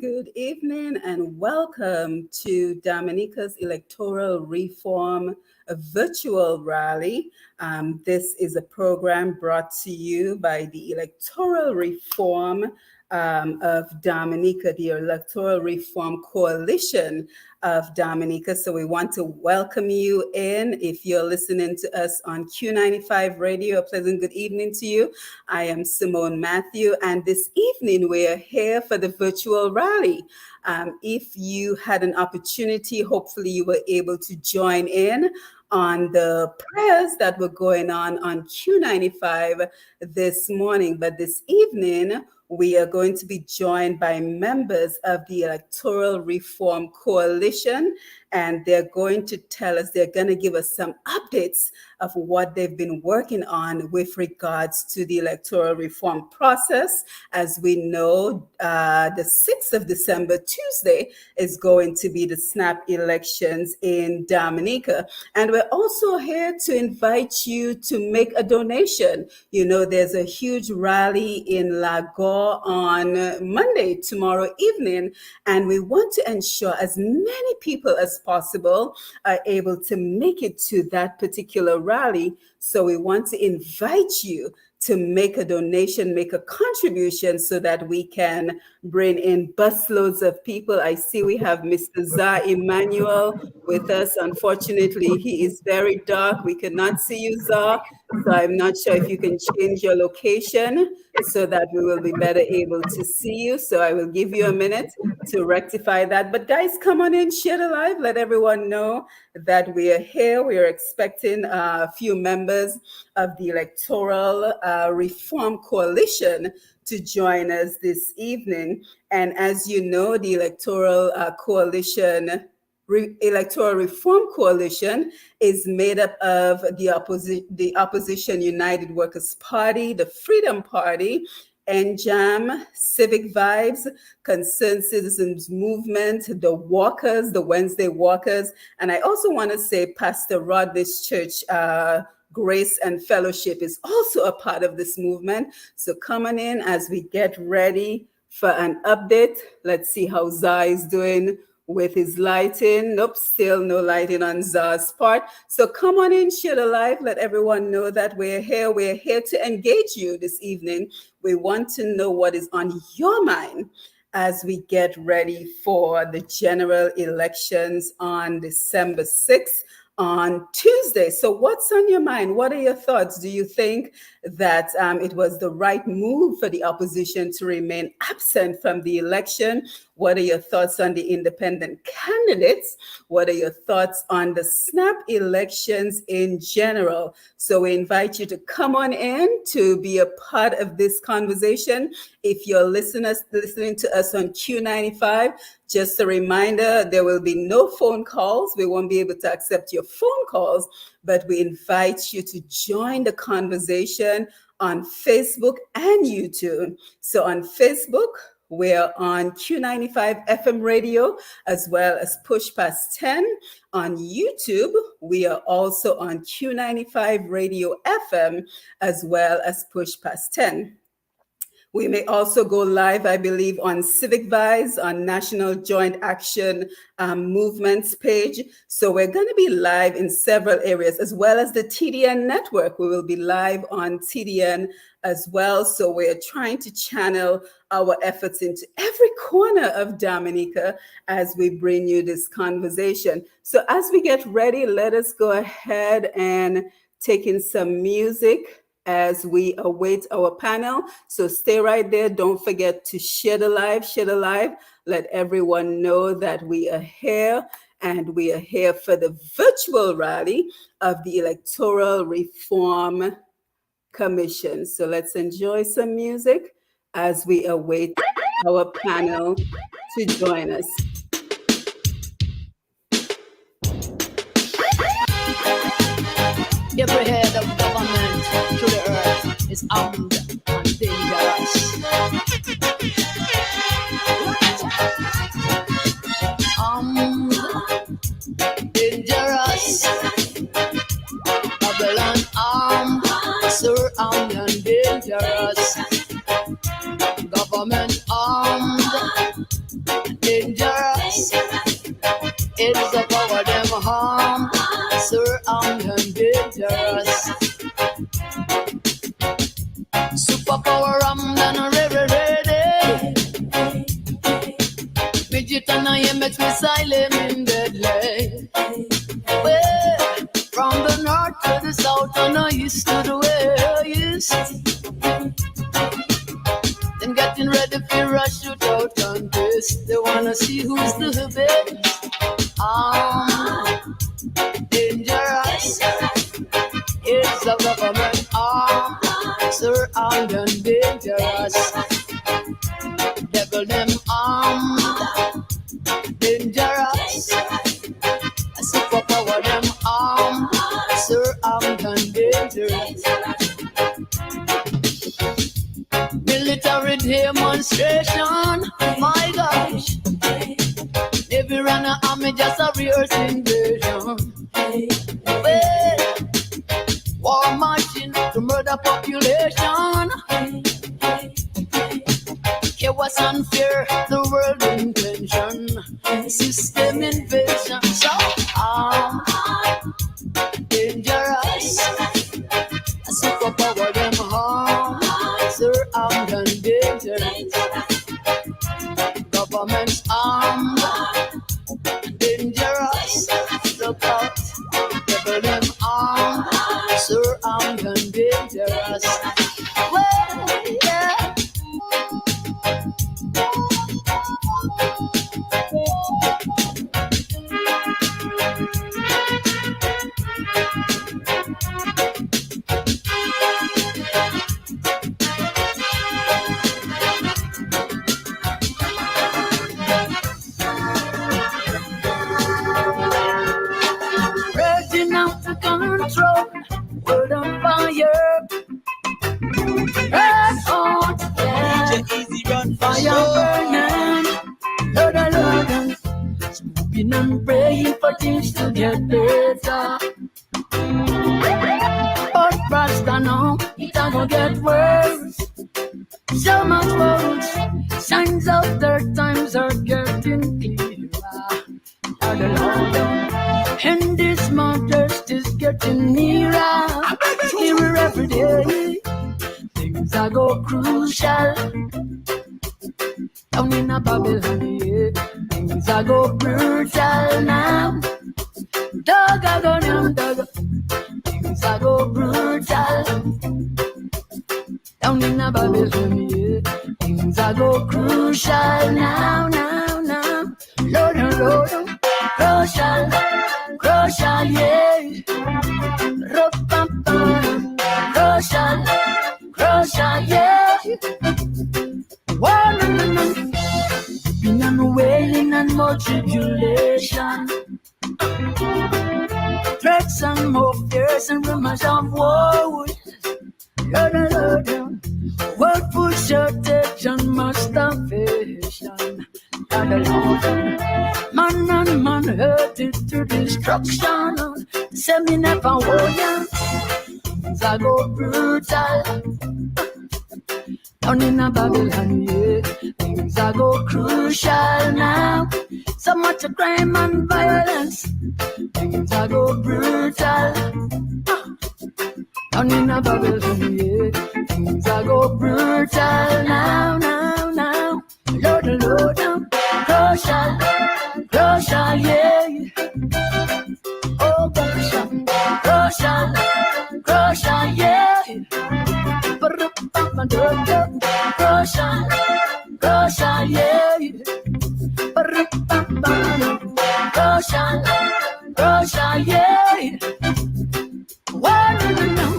Good evening, and welcome to Dominica's Electoral Reform virtual rally. This is a program brought to you by the Electoral Reform of Dominica, the Electoral Reform Coalition of Dominica. So we want to welcome you in. If you're listening to us on Q95 Radio, a pleasant good evening to you. I am Simone Matthew, and this evening we are here for the virtual rally. If you had an opportunity, hopefully you were able to join in on the prayers that were going on Q95 this morning. But this evening, we are going to be joined by members of the Electoral Reform Coalition, and they're going to tell us, they're going to give us some updates of what they've been working on with regards to the electoral reform process. As we know, the 6th of December, Tuesday, is going to be the snap elections in Dominica. And we're also here to invite you to make a donation. You know, there's a huge rally in Lago on Monday, tomorrow evening, and we want to ensure as many people as possible are able to make it to that particular rally. So we want to invite you to make a donation, make a contribution so that we can bring in busloads of people. I see we have Mr. Zah Emmanuel with us. Unfortunately, he is very dark. We cannot see you, Zah. So I'm not sure if you can change your location so that we will be better able to see you. So I will give you a minute to rectify that. But guys, come on in, share the live, let everyone know that we are here. We are expecting a few members of the Electoral Reform Coalition to join us this evening. And as you know, the Electoral Electoral Reform Coalition is made up of the Opposition United Workers Party, the Freedom Party, NJAM, Civic Vibes, Concerned Citizens Movement, the Walkers, the Wednesday Walkers, and I also want to say Pastor Rodney's Church, Grace and Fellowship is also a part of this movement. So come on in as we get ready for an update. Let's see how Zah is doing with his lighting. Nope, still no lighting on Zah's part. So come on in, share the live, let everyone know that we're here. We're here to engage you this evening. We want to know what is on your mind as we get ready for the general elections on December 6th. On Tuesday. So what's on your mind? What are your thoughts? Do you think that it was the right move for the opposition to remain absent from the election? What are your thoughts on the independent candidates? What are your thoughts on the snap elections in general? So we invite you to come on in to be a part of this conversation. If you're listening to us on Q95, just a reminder, there will be no phone calls. We won't be able to accept your phone calls, but we invite you to join the conversation on Facebook and YouTube. So on Facebook, we're on Q95 FM radio, as well as Push Past 10. On YouTube, we are also on Q95 Radio FM, as well as Push Past 10. We may also go live, I believe, on Civic Vibes, on National Joint Action Movements page. So we're going to be live in several areas, as well as the TDN network. We will be live on TDN as well. So we're trying to channel our efforts into every corner of Dominica as we bring you this conversation. So as we get ready, let us go ahead and take in some music as we await our panel. So stay right there. Don't forget to share the live. Let everyone know that we are here, and we are here for the virtual rally of the Electoral Reform Commission. So let's enjoy some music as we await our panel to join us. Every head of government to the earth is armed and dangerous. Armed, dangerous. Babylon armed, surrounded and dangerous. Government armed, dangerous. It's the power them harm, surrounded and dangerous. Superpower armed and ready. Midget and IMX missile aiming deadly. Well, from the north to the south and the east to the west. Them getting ready for a shootout contest. They wanna see who's the best. Dangerous. It's a government arm, surrounded and dangerous. Devil them armed, dangerous. A superpower them armed, surrounded and dangerous. Military demonstration, my gosh. Every runner army just a rehearse invasion. Well, war marching to murder population. Chaos and fear, the world intention. System invasion. So dangerous. A superpower them harm, surrounded and dangerous. Government's armed, dangerous. Look out, devil them armed, surrounded and dangerous. Well, yeah. hoping and praying for things to get better. But Rasta now, it ain't gonna get worse. So much worse. Signs of their times are getting clearer. And the Lord, and this modest is getting nearer. Nearer every day. Things are go crucial. Down in a Babylon, yeah. Things are go brutal now. Dog a go down, dog. Things are go brutal. Down in a Babylon, yeah. Things are go crucial now, now, now. Lord, Lord, crucial, crucial, yeah. Crucial, crucial, yeah. Been on wailing and more tribulation. Threats and more fears and rumors of war. World food shortage and starvation. Man and man hurted to destruction. Say me never warn. Things are go brutal. Down in a Babylon, yeah. Things are go crucial now. So much crime and violence. Things are go brutal. Down in a Babylon, yeah. Things are go brutal now, now, now. Lord, Lord, crucial, crucial, yeah. Oh, crucial, crucial, crucial, yeah. Crucial, crucial, yeah. Crucial, crucial, yeah. What do you know?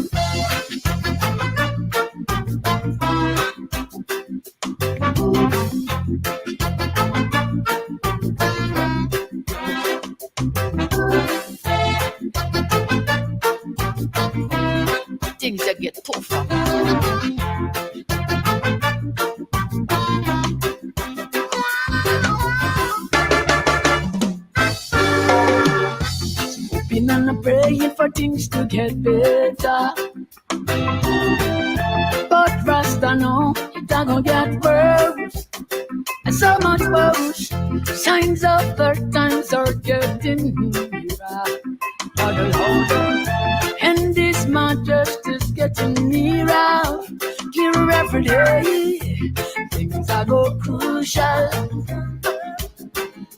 Things that get tougher. Hoping and praying for things to get better. But Rasta know it ain't gonna get worse. And so much worse. Signs of their times are getting nearer. And this majesty is getting nearer. Clearer every day. Things are go crucial.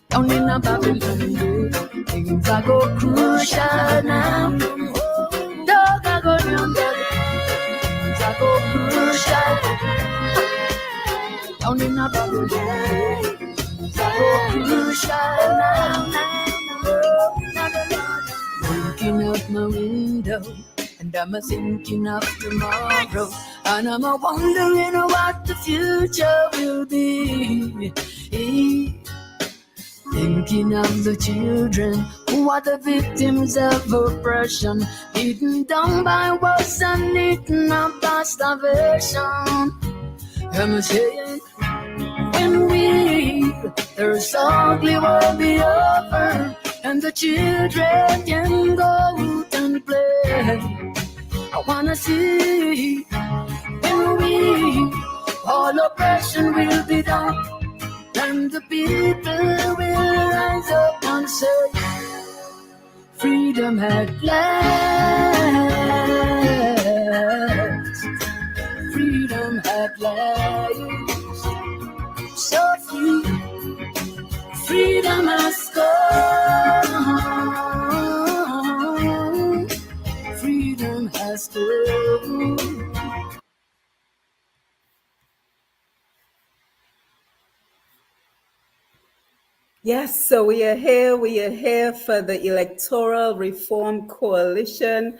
Down in a Babylon, things are go crucial now. Dog a go down, dog. Things are go crucial. Down in a Babylon, things are go crucial now, now. Looking out my window, and I'm a thinking of tomorrow, and I'm a wondering what the future will be. Thinking of the children who are the victims of oppression, beaten down by wars and eaten up by starvation. I'm saying, when there's ugly will be over, and the children can go out and play. I wanna see when all oppression will be done, and the people will rise up and say, freedom at last, freedom at last, so free, freedom has come, freedom has come. Yes, so we are here for the Electoral Reform Coalition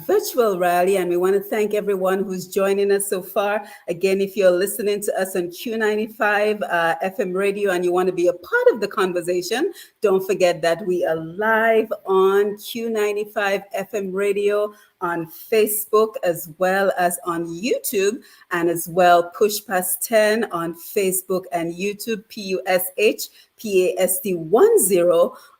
virtual rally, and we want to thank everyone who's joining us so far. Again, if you're listening to us on Q95 FM radio and you want to be a part of the conversation, don't forget that we are live on Q95 FM radio on Facebook as well as on YouTube, and as well Push Past 10 on Facebook and YouTube, PUSHPAST10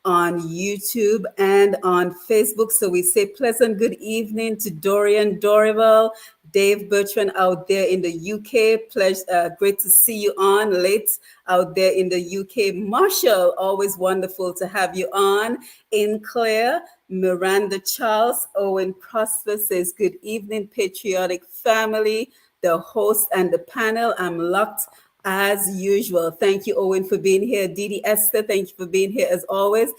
on YouTube and on Facebook. So we say pleasant good evening to Dorian Dorival, Dave Bertrand out there in the UK. Pleasure, great to see you on late out there in the UK. Marshall, always wonderful to have you on. In Claire, Miranda Charles, Owen Prosper says, good evening, patriotic family, the host and the panel. I'm locked as usual. Thank you, Owen, for being here. Didi Esther, thank you for being here as always.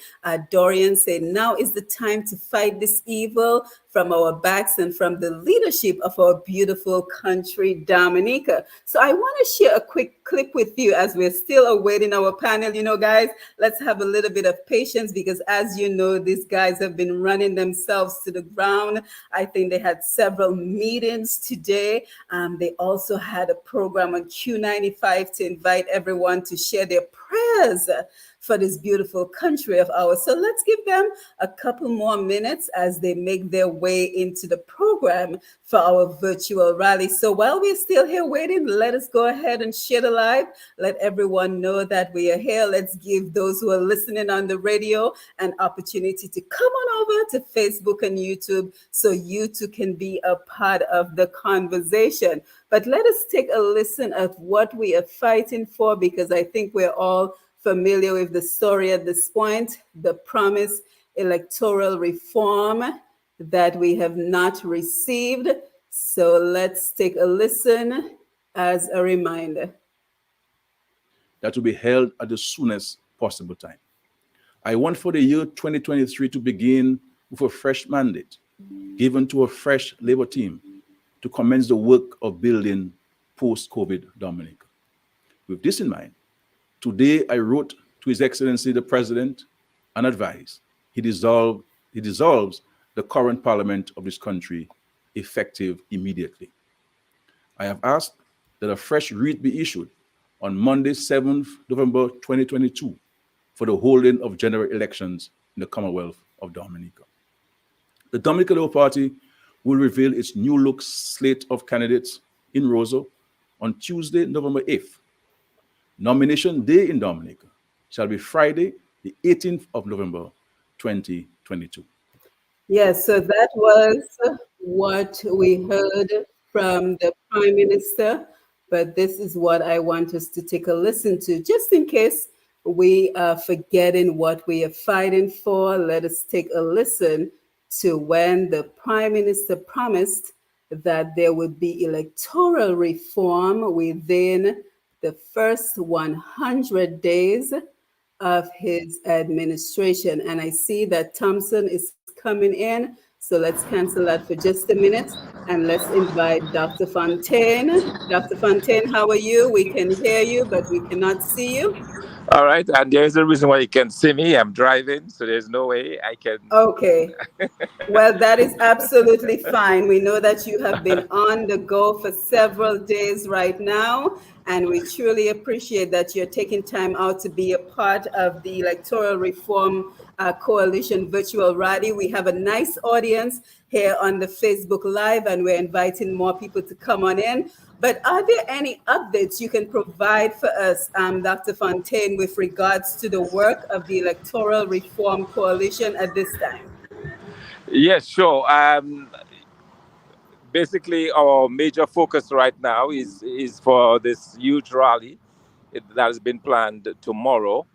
Dorian said, now is the time to fight this evil from our backs and from the leadership of our beautiful country, Dominica. So I want to share a quick clip with you as we're still awaiting our panel. You know, guys, let's have a little bit of patience because, as you know, these guys have been running themselves to the ground. I think they had several meetings today. They also had a program on Q95 to invite everyone to share their prayers for this beautiful country of ours. So let's give them a couple more minutes as they make their way into the program for our virtual rally. So while we're still here waiting, let us go ahead and share the live. Let everyone know that we are here. Let's give those who are listening on the radio an opportunity to come on over to Facebook and YouTube so you too can be a part of the conversation. But let us take a listen at what we are fighting for, because I think we're all familiar with the story at this point, the promised electoral reform that we have not received. So let's take a listen as a reminder. That will be held at the soonest possible time. I want for the year 2023 to begin with a fresh mandate given to a fresh labor team to commence the work of building post-COVID Dominica. With this in mind, today I wrote to His Excellency the President and advised he dissolves the current parliament of this country effective immediately. I have asked that a fresh writ be issued on Monday, 7th November 2022 for the holding of general elections in the Commonwealth of Dominica. The Dominica Labour Party will reveal its new look slate of candidates in Roseau on Tuesday, November 8th. Nomination day in Dominica shall be Friday, the 18th of November, 2022. Yes, so that was what we heard from the Prime Minister, but this is what I want us to take a listen to, just in case we are forgetting what we are fighting for. Let us take a listen to when the Prime Minister promised that there would be electoral reform within the first 100 days of his administration. And I see that Thompson is coming in. So let's cancel that for just a minute and let's invite Dr. Fontaine. Dr. Fontaine, how are you? We can hear you, but we cannot see you. All right, and there's a reason why you can see me. I'm driving, so there's no way I can. Okay. Well, that is absolutely fine. We know that you have been on the go for several days right now, and we truly appreciate that you're taking time out to be a part of the Electoral Reform Coalition virtual rally. We have a nice audience here on the Facebook Live, and we're inviting more people to come on in. But are there any updates you can provide for us, Dr. Fontaine, with regards to the work of the Electoral Reform Coalition at this time? Yes, sure. Basically, our major focus right now is for this huge rally that has been planned tomorrow.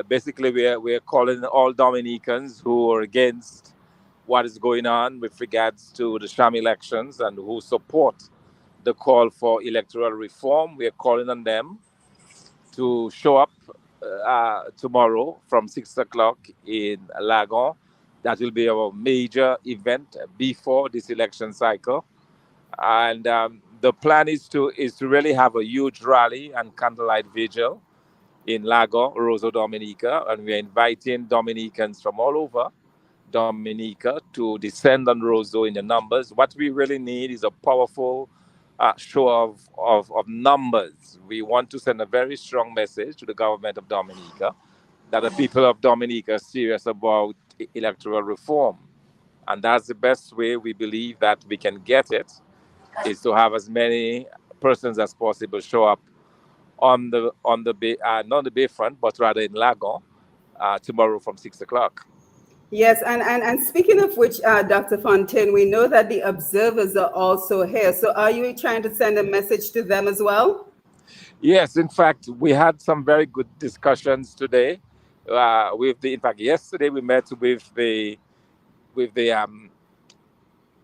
Basically, we're calling all Dominicans who are against what is going on with regards to the sham elections and who support the call for electoral reform. We're calling on them to show up tomorrow from 6 o'clock in Lagon. That will be our major event before this election cycle. And the plan is to really have a huge rally and candlelight vigil in Lago, Roseau, Dominica. And we're inviting Dominicans from all over Dominica to descend on Roseau in the numbers. What we really need is a powerful show of numbers. We want to send a very strong message to the government of Dominica that the people of Dominica are serious about electoral reform. And that's the best way we believe that we can get it, is to have as many persons as possible show up on the bay, not on the bayfront, but rather in Lagon tomorrow from 6 o'clock. Yes, and speaking of which, Dr. Fontaine, we know that the observers are also here. So are you trying to send a message to them as well? Yes, in fact, we had some very good discussions today. In fact, yesterday we met with the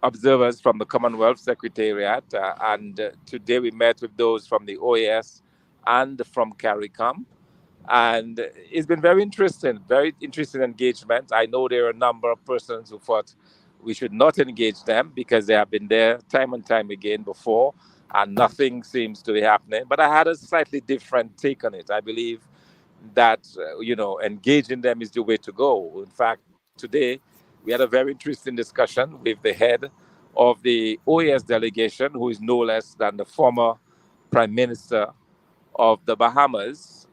observers from the Commonwealth Secretariat, and today we met with those from the OAS and from CARICOM. And it's been very interesting engagement. I know there are a number of persons who thought we should not engage them because they have been there time and time again before, and nothing seems to be happening. But I had a slightly different take on it. I believe that engaging them is the way to go. In fact, today we had a very interesting discussion with the head of the OAS delegation, who is no less than the former Prime Minister of the Bahamas,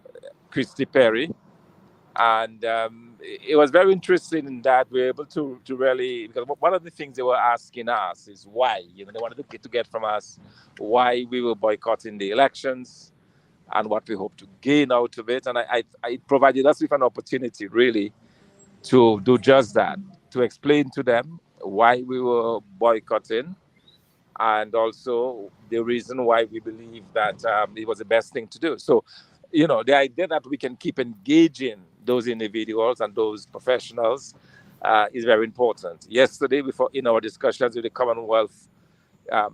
Christy Perry. And it was very interesting in that we were able to really, because one of the things they were asking us is why, they wanted to get from us why we were boycotting the elections and what we hope to gain out of it. And I provided us with an opportunity really to do just that, to explain to them why we were boycotting, and also the reason why we believe that it was the best thing to do. So, the idea that we can keep engaging those individuals and those professionals is very important. Yesterday, in our discussions with the Commonwealth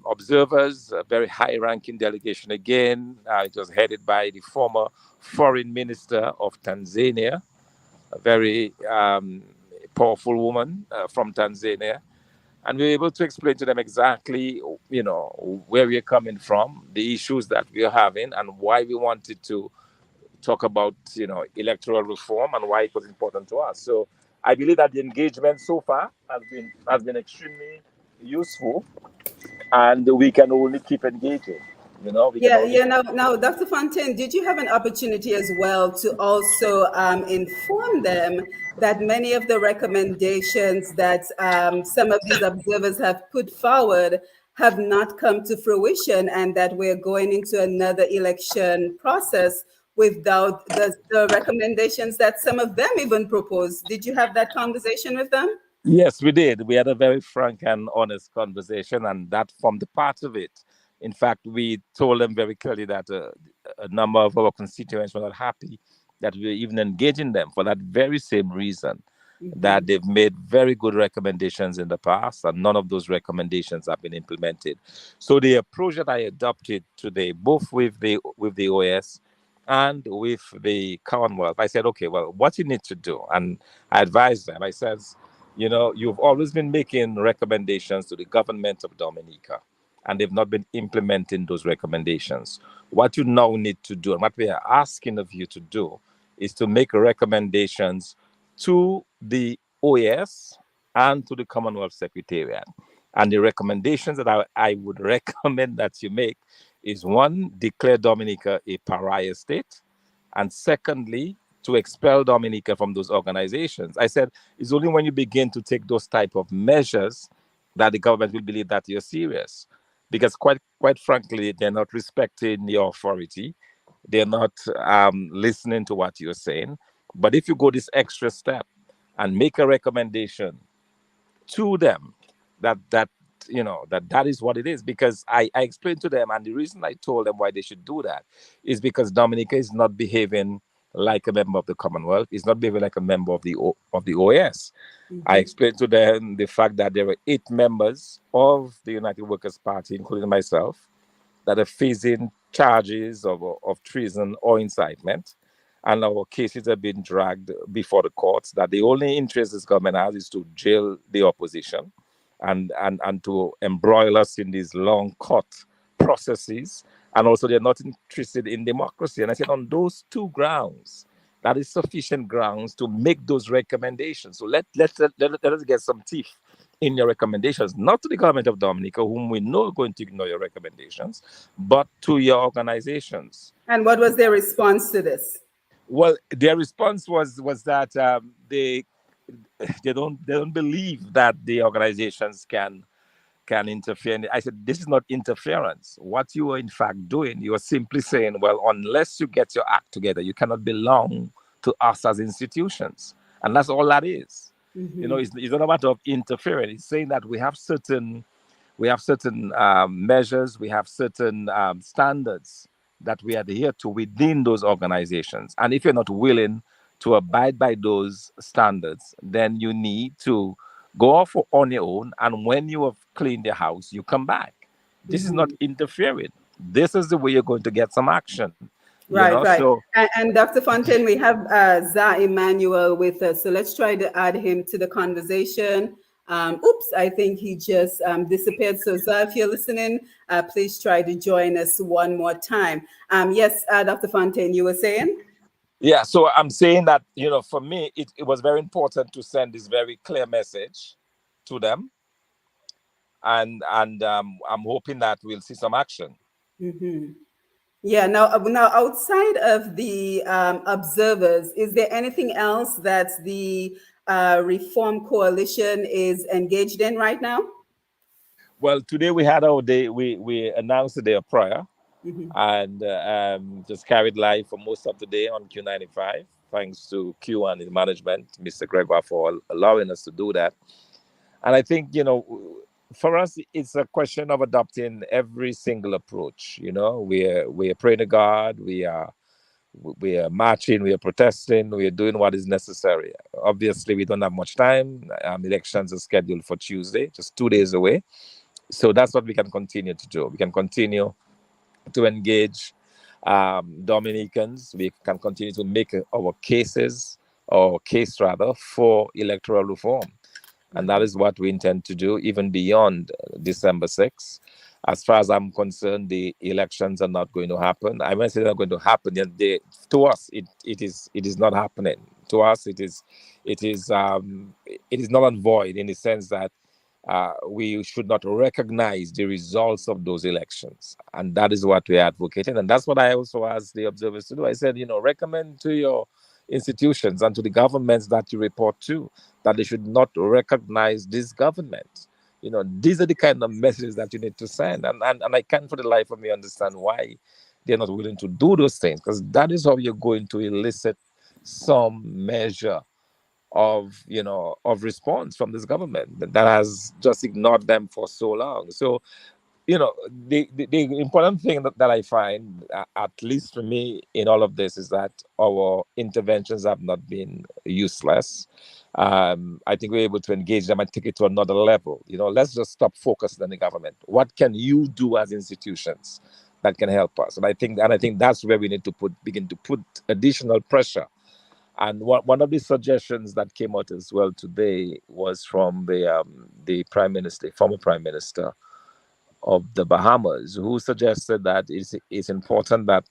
observers, a very high-ranking delegation again. It was headed by the former Foreign Minister of Tanzania, a very powerful woman from Tanzania. And we were able to explain to them exactly, where we're coming from, the issues that we're having, and why we wanted to talk about, electoral reform and why it was important to us. So I believe that the engagement so far has been extremely useful, and we can only keep engaging. We can Yeah, only. yeah. Now, Dr. Fontaine, did you have an opportunity as well to also inform them that many of the recommendations that some of these observers have put forward have not come to fruition, and that we're going into another election process without the recommendations that some of them even proposed? Did you have that conversation with them? Yes, we did. We had a very frank and honest conversation, and that formed a part of it. In fact, we told them very clearly that a number of our constituents were not happy that we were even engaging them for that very same reason, that they've made very good recommendations in the past, and none of those recommendations have been implemented. So the approach that I adopted today, both with the OS and with the Commonwealth, I said, okay, well, what you need to do, and I advised them. I said, you've always been making recommendations to the government of Dominica, and they've not been implementing those recommendations. What you now need to do, and what we are asking of you to do, is to make recommendations to the OAS and to the Commonwealth Secretariat. And the recommendations that I would recommend that you make is, one, declare Dominica a pariah state, and secondly, to expel Dominica from those organizations. I said it's only when you begin to take those type of measures that the government will believe that you're serious, because quite frankly, they're not respecting your authority. They're not listening to what you're saying. But if you go this extra step and make a recommendation to them, that is what it is, because I explained to them, and the reason I told them why they should do that is because Dominica is not behaving like a member of the Commonwealth. It's not behaving like a member of the OAS. I explained to them the fact that there were 8 members of the United Workers' Party, including myself, that are facing charges of treason or incitement. And our cases have been dragged before the courts, that the only interest this government has is to jail the opposition and to embroil us in these long court processes. And also they're not interested in democracy. And I said, on those 2 grounds, that is sufficient grounds to make those recommendations. So let us get some teeth in your recommendations, not to the government of Dominica, whom we know are going to ignore your recommendations, but to your organizations. And what was their response to this? Well, their response was that they don't believe that the organizations can interfere. I said, this is not interference. What you are in fact doing, you are simply saying, well, unless you get your act together, you cannot belong to us as institutions. And that's all that is. It's not a matter of interfering. It's saying that we have certain measures, we have certain standards that we adhere to within those organizations. And if you're not willing to abide by those standards, then you need to go off on your own. And when you have cleaned your house, you come back. This is not interfering. This is the way you're going to get some action. Right, right. So And Dr. Fontaine, we have Za Emmanuel with us. So let's try to add him to the conversation. Oops, I think he just disappeared. So Za, if you're listening, please try to join us one more time. Yes, Dr. Fontaine, you were saying? yeah, so I'm saying that, for me, it was very important to send this very clear message to them. And I'm hoping that we'll see some action. Yeah. Now, outside of the observers, is there anything else that the Reform Coalition is engaged in right now? Well, today we had our day. We announced the day of prayer, and just carried live for most of the day on Q95. Thanks to Q and the management, Mr. Gregoire, for allowing us to do that. And I think, for us, it's a question of adopting every single approach. We're praying to God. We are marching. We are protesting. We are doing what is necessary. Obviously, we don't have much time. Elections are scheduled for Tuesday, just 2 days away. So that's what we can continue to do. We can continue to engage Dominicans. We can continue to make our case rather, for electoral reform. And that is what we intend to do, even beyond December 6th. As far as I'm concerned, the elections are not going to happen. I might say they're not going to happen. To us, it is not happening. To us, it is not and void, in the sense that we should not recognize the results of those elections. And that is what we're advocating. And that's what I also asked the observers to do. I said, recommend to your institutions and to the governments that you report to that they should not recognize this government. These are the kind of messages that you need to send. And I can't for the life of me understand why they're not willing to do those things, because that is how you're going to elicit some measure of response from this government that has just ignored them for so long. So the important thing that I find, at least for me, in all of this, is that our interventions have not been useless. I think we're able to engage them and take it to another level. Let's just stop focusing on the government. What can you do as institutions that can help us? And I think that's where we need to begin to put additional pressure. And one of the suggestions that came out as well today was from the former prime minister of the Bahamas, who suggested that it's important that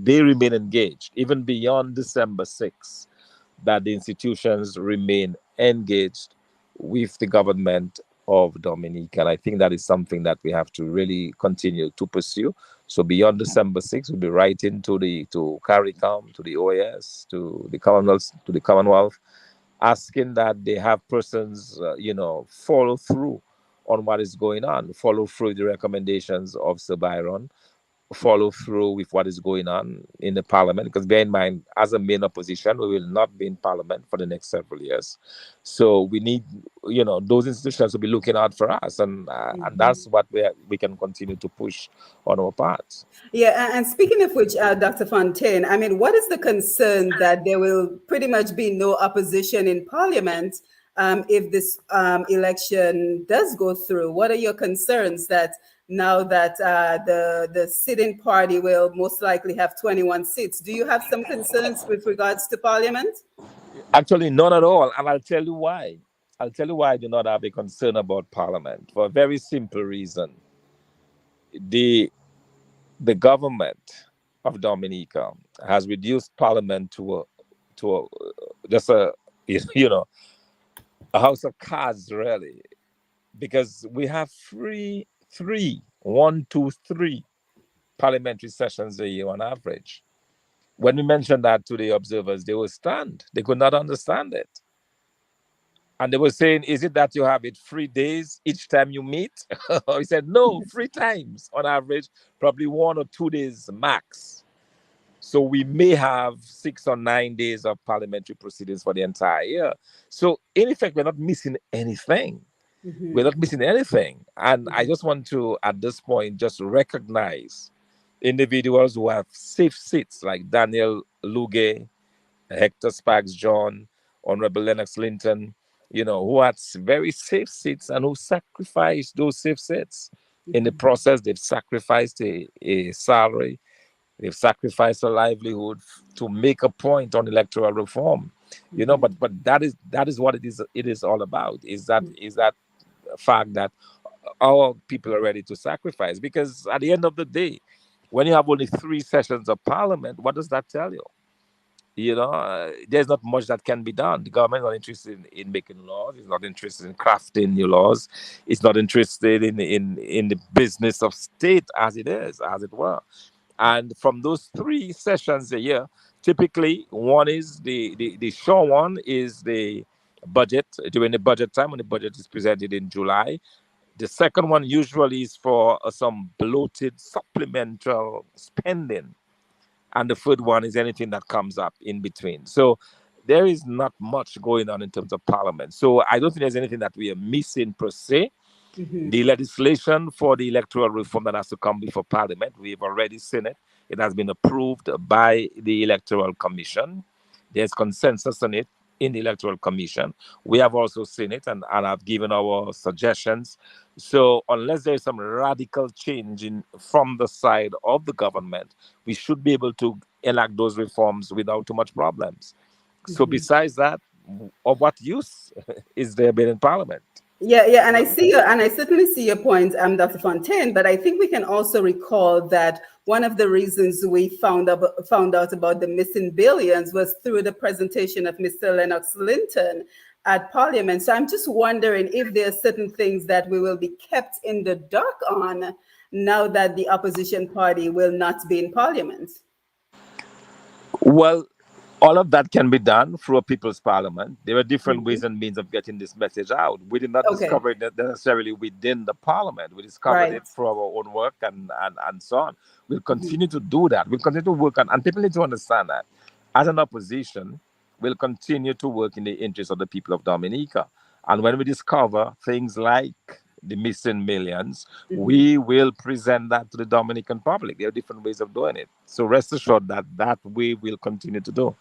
they remain engaged, even beyond December 6th, that the institutions remain engaged with the government of Dominica. And I think that is something that we have to really continue to pursue. So beyond December 6th, we'll be writing to CARICOM, to the OAS, to the Commonwealth, asking that they have persons, follow through on what is going on, follow through the recommendations of Sir Byron, follow through with what is going on in the parliament, because bear in mind, as a main opposition, we will not be in parliament for the next several years. So we need, those institutions to be looking out for us, and that's what we can continue to push on our part. Yeah, and speaking of which, Dr. Fontaine, I mean, what is the concern that there will pretty much be no opposition in Parliament if this election does go through? What are your concerns that now that the sitting party will most likely have 21 seats? Do you have some concerns with regards to Parliament? Actually, none at all, and I'll tell you why. I do not have a concern about Parliament, for a very simple reason. The government of Dominica has reduced Parliament to just a house of cards, really, because we have three parliamentary sessions a year on average. When we mentioned that to the observers, they were stunned. They could not understand it. And they were saying, is it that you have it 3 days each time you meet? He said, no, 3 times on average, probably 1 or 2 days max. So we may have 6 or 9 days of parliamentary proceedings for the entire year. So in effect, we're not missing anything. We're Mhm. not missing anything. And I Mhm. just want to, at this point, just recognize individuals who have safe seats like Daniel Luge, Hector Sparks John, Honorable Lennox Linton, who had very safe seats and who sacrificed those safe seats. In the Mhm. process, they've sacrificed a salary, they've sacrificed a livelihood to make a point on electoral reform. Mhm. But that is what it is all about. Is that fact that our people are ready to sacrifice? Because at the end of the day, when you have only 3 sessions of parliament, what does that tell you? There's not much that can be done. The government is not interested in making laws. It's not interested in crafting new laws. It's not interested in the business of state as it is, as it were. And from those 3 sessions a year, typically one is the short one is the budget, during the budget time when the budget is presented in July. The second one usually is for some bloated supplemental spending, and the third one is anything that comes up in between. So there is not much going on in terms of parliament. So I don't think there's anything that we are missing per se. Mhm. The legislation for the electoral reform that has to come before parliament, we've already seen it. It has been approved by the electoral commission. There's consensus on it in the electoral commission. We have also seen it and have given our suggestions. So unless there's some radical change from the side of the government, we should be able to enact those reforms without too much problems. So Mhm. besides that, of what use is there been in parliament? Yeah, yeah, and I certainly see your point, Dr. Fontaine. But I think we can also recall that one of the reasons we found out about the missing billions was through the presentation of Mr. Lennox Linton at Parliament. So I'm just wondering if there are certain things that we will be kept in the dark on now that the opposition party will not be in Parliament. Well, all of that can be done through a people's parliament. There are different ways Mhm. and means of getting this message out. We did not Okay, discover it necessarily within the parliament. We discovered right. it through our own work and so on. We'll Mhm. continue to do that. We'll continue to work on, and people need to understand that as an opposition, we'll continue to work in the interest of the people of Dominica. And when we discover things like the missing millions, Mhm. we will present that to the Dominican public. There are different ways of doing it. So rest assured that that we will continue to do.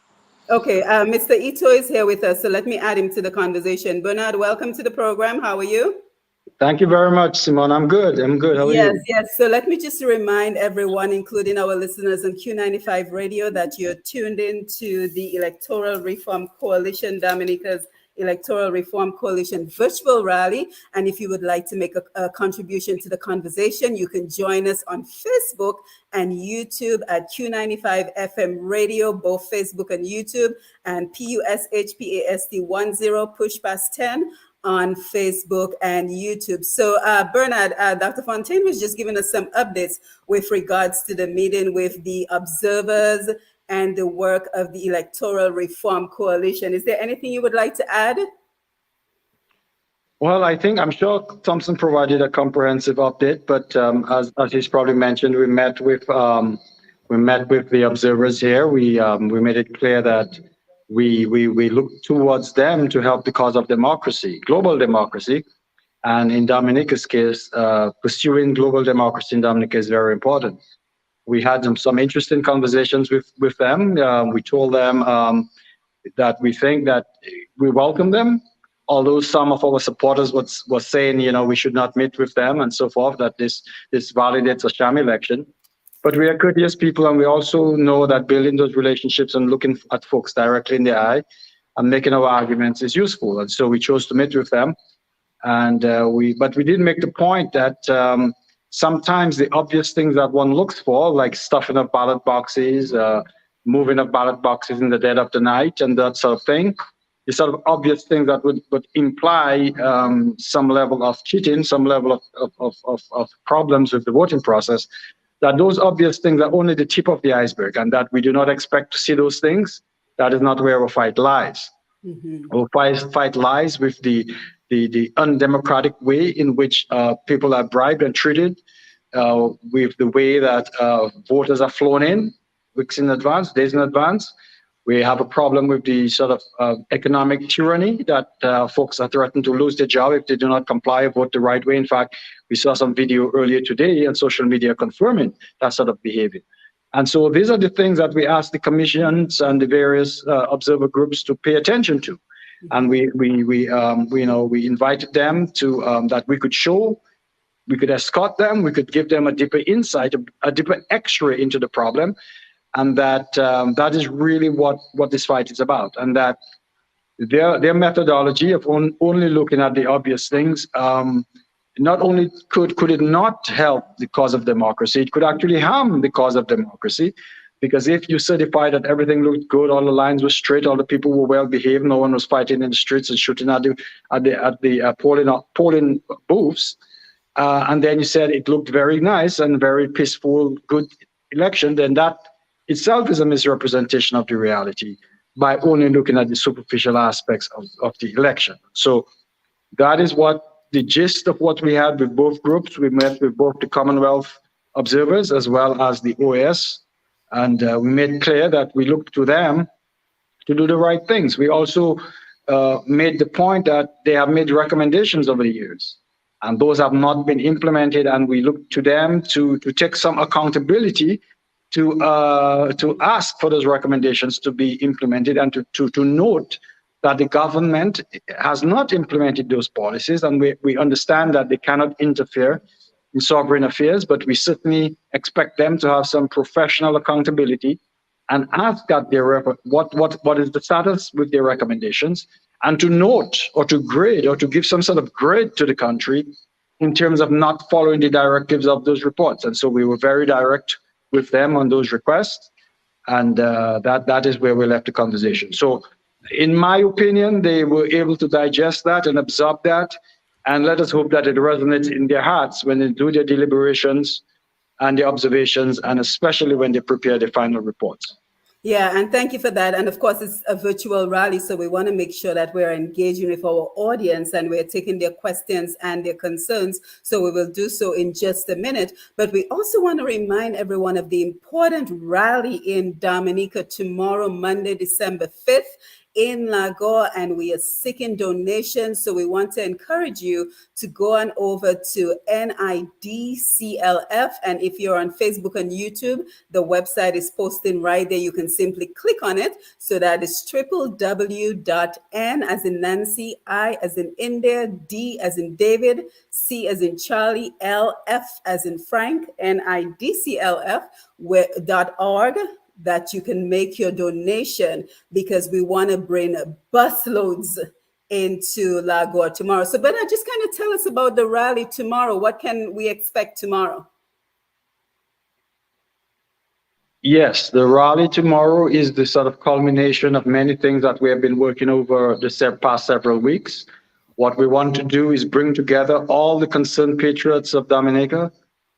Okay, Mr. Ito is here with us, so let me add him to the conversation. Bernard, welcome to the program. How are you? Thank you very much, Simon. I'm good. I'm good. How are Yes, you? yes. So let me just remind everyone, including our listeners on Q95 Radio, that you're tuned in to the Electoral Reform Coalition, Dominica's Electoral Reform Coalition virtual rally. And if you would like to make a contribution to the conversation, you can join us on Facebook and YouTube at Q95 FM Radio, both Facebook and YouTube, and PUSHPAST 10 push past 10 on Facebook and YouTube. So, Bernard, Dr. Fontaine was just giving us some updates with regards to the meeting with the observers and the work of the Electoral Reform Coalition. Is there anything you would like to add? Well, I'm sure Thompson provided a comprehensive update, but as he's probably mentioned, we met with the observers here. We made it clear that we look towards them to help the cause of democracy, global democracy, and in Dominica's case, pursuing global democracy in Dominica is very important. We had some interesting conversations with them. We told them that we think that we welcome them, although some of our supporters was saying, we should not meet with them and so forth, that this validates a sham election. But we are courteous people, and we also know that building those relationships and looking at folks directly in the eye and making our arguments is useful. And so we chose to meet with them. And but we did make the point that sometimes the obvious things that one looks for, like stuffing of ballot boxes, moving of ballot boxes in the dead of the night, and that sort of thing, the sort of obvious things that would imply some level of cheating, some level of problems with the voting process, that those obvious things are only the tip of the iceberg, and that we do not expect to see those things. That is not where our fight lies. Our fight lies with the undemocratic way in which people are bribed and treated, with the way that voters are flown in weeks in advance, days in advance. We have a problem with the sort of economic tyranny that folks are threatened to lose their job if they do not comply, vote the right way. In fact, we saw some video earlier today on social media confirming that sort of behavior. And so these are the things that we ask the commissions and the various observer groups to pay attention to. And we invited them to that we could show, we could escort them, we could give them a deeper insight, a deeper X-ray into the problem, and that that is really what this fight is about. And that their methodology of only looking at the obvious things, not only could it not help the cause of democracy, it could actually harm the cause of democracy. Because if you certify that everything looked good, all the lines were straight, all the people were well behaved, no one was fighting in the streets and shooting at the polling booths, and then you said it looked very nice and very peaceful, good election, then that itself is a misrepresentation of the reality by only looking at the superficial aspects of the election. So that is what the gist of what we had with both groups. We met with both the Commonwealth observers as well as the OAS. And we made clear that we look to them to do the right things. We also made the point that they have made recommendations over the years, and those have not been implemented. And we look to them to take some accountability, to ask for those recommendations to be implemented, and to note that the government has not implemented those policies. And we understand that they cannot interfere in sovereign affairs, but we certainly expect them to have some professional accountability and ask that what is the status with their recommendations, and to note or to grade or to give some sort of grade to the country in terms of not following the directives of those reports. And so we were very direct with them on those requests, and that is where we left the conversation. So in my opinion, they were able to digest that and absorb that. And let us hope that it resonates in their hearts when they do their deliberations and their observations, and especially when they prepare the final reports. Yeah, and thank you for that. And of course, it's a virtual rally, so we want to make sure that we're engaging with our audience and we're taking their questions and their concerns. So we will do so in just a minute. But we also want to remind everyone of the important rally in Dominica tomorrow, Monday, December 5th. In Lagos, and we are seeking donations. So we want to encourage you to go on over to NIDCLF. And if you're on Facebook and YouTube, the website is posting right there. You can simply click on it. So that is www.N as in Nancy, I as in India, D as in David, C as in Charlie, L, F as in Frank, NIDCLF.org. that you can make your donation, because we want to bring busloads into Lagos tomorrow. So Bernard, just kind of tell us about the rally tomorrow. What can we expect tomorrow? Yes, the rally tomorrow is the sort of culmination of many things that we have been working over the past several weeks. What we want to do is bring together all the concerned patriots of Dominica,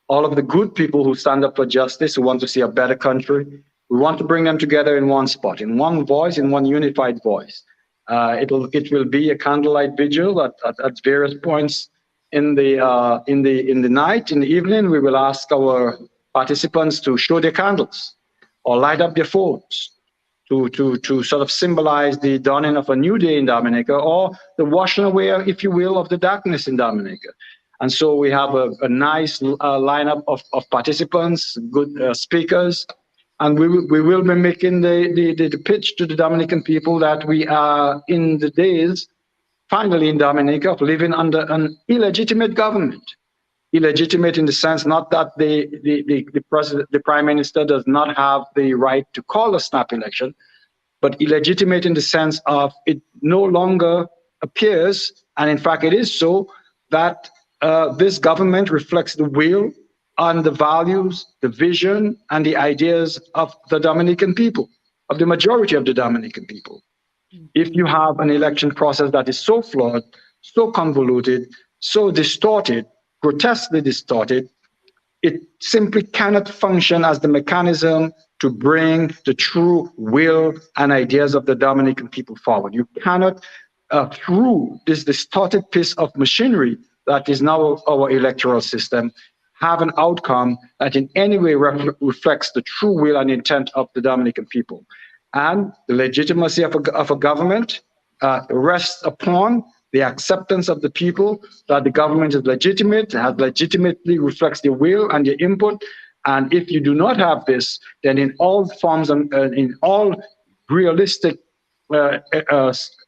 all of the good people who stand up for justice, who want to see a better country. We want to bring them together in one spot, in one voice, in one unified voice. It will be a candlelight vigil at various points in the night. In the evening, we will ask our participants to show their candles or light up their phones to sort of symbolize the dawning of a new day in Dominica, or the washing away, if you will, of the darkness in Dominica. And so we have a nice lineup of participants, good speakers. And we will be making the pitch to the Dominican people that we are in the days, finally in Dominica, of living under an illegitimate government. Illegitimate in the sense not that the president, the prime minister, does not have the right to call a snap election, but illegitimate in the sense of it no longer appears, and in fact it is so, that this government reflects the will on the values, the vision, and the ideas of the Dominican people, of the majority of the Dominican people. If you have an election process that is so flawed, so convoluted, so distorted, grotesquely distorted, it simply cannot function as the mechanism to bring the true will and ideas of the Dominican people forward. You cannot, through this distorted piece of machinery that is now our electoral system, have an outcome that in any way reflects the true will and intent of the Dominican people. And the legitimacy of a government rests upon the acceptance of the people that the government is legitimate, has legitimately reflects their will and their input. And if you do not have this, then in all forms and in all realistic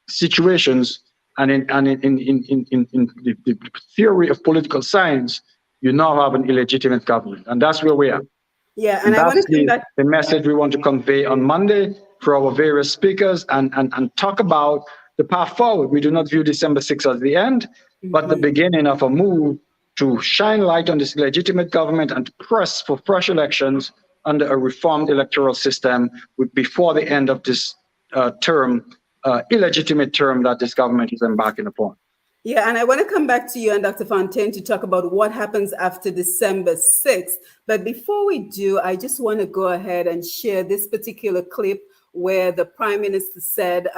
situations and in the theory of political science, you now have an illegitimate government. And that's where we are. Yeah, and I want that's to come back. the message we want to convey on Monday for our various speakers and talk about the path forward. We do not view December 6th as the end, but the beginning of a move to shine light on this legitimate government and to press for fresh elections under a reformed electoral system before the end of this illegitimate term that this government is embarking upon. Yeah, and I want to come back to you and Dr. Fontaine to talk about what happens after December 6th. But before we do, I just want to go ahead and share this particular clip where the Prime Minister said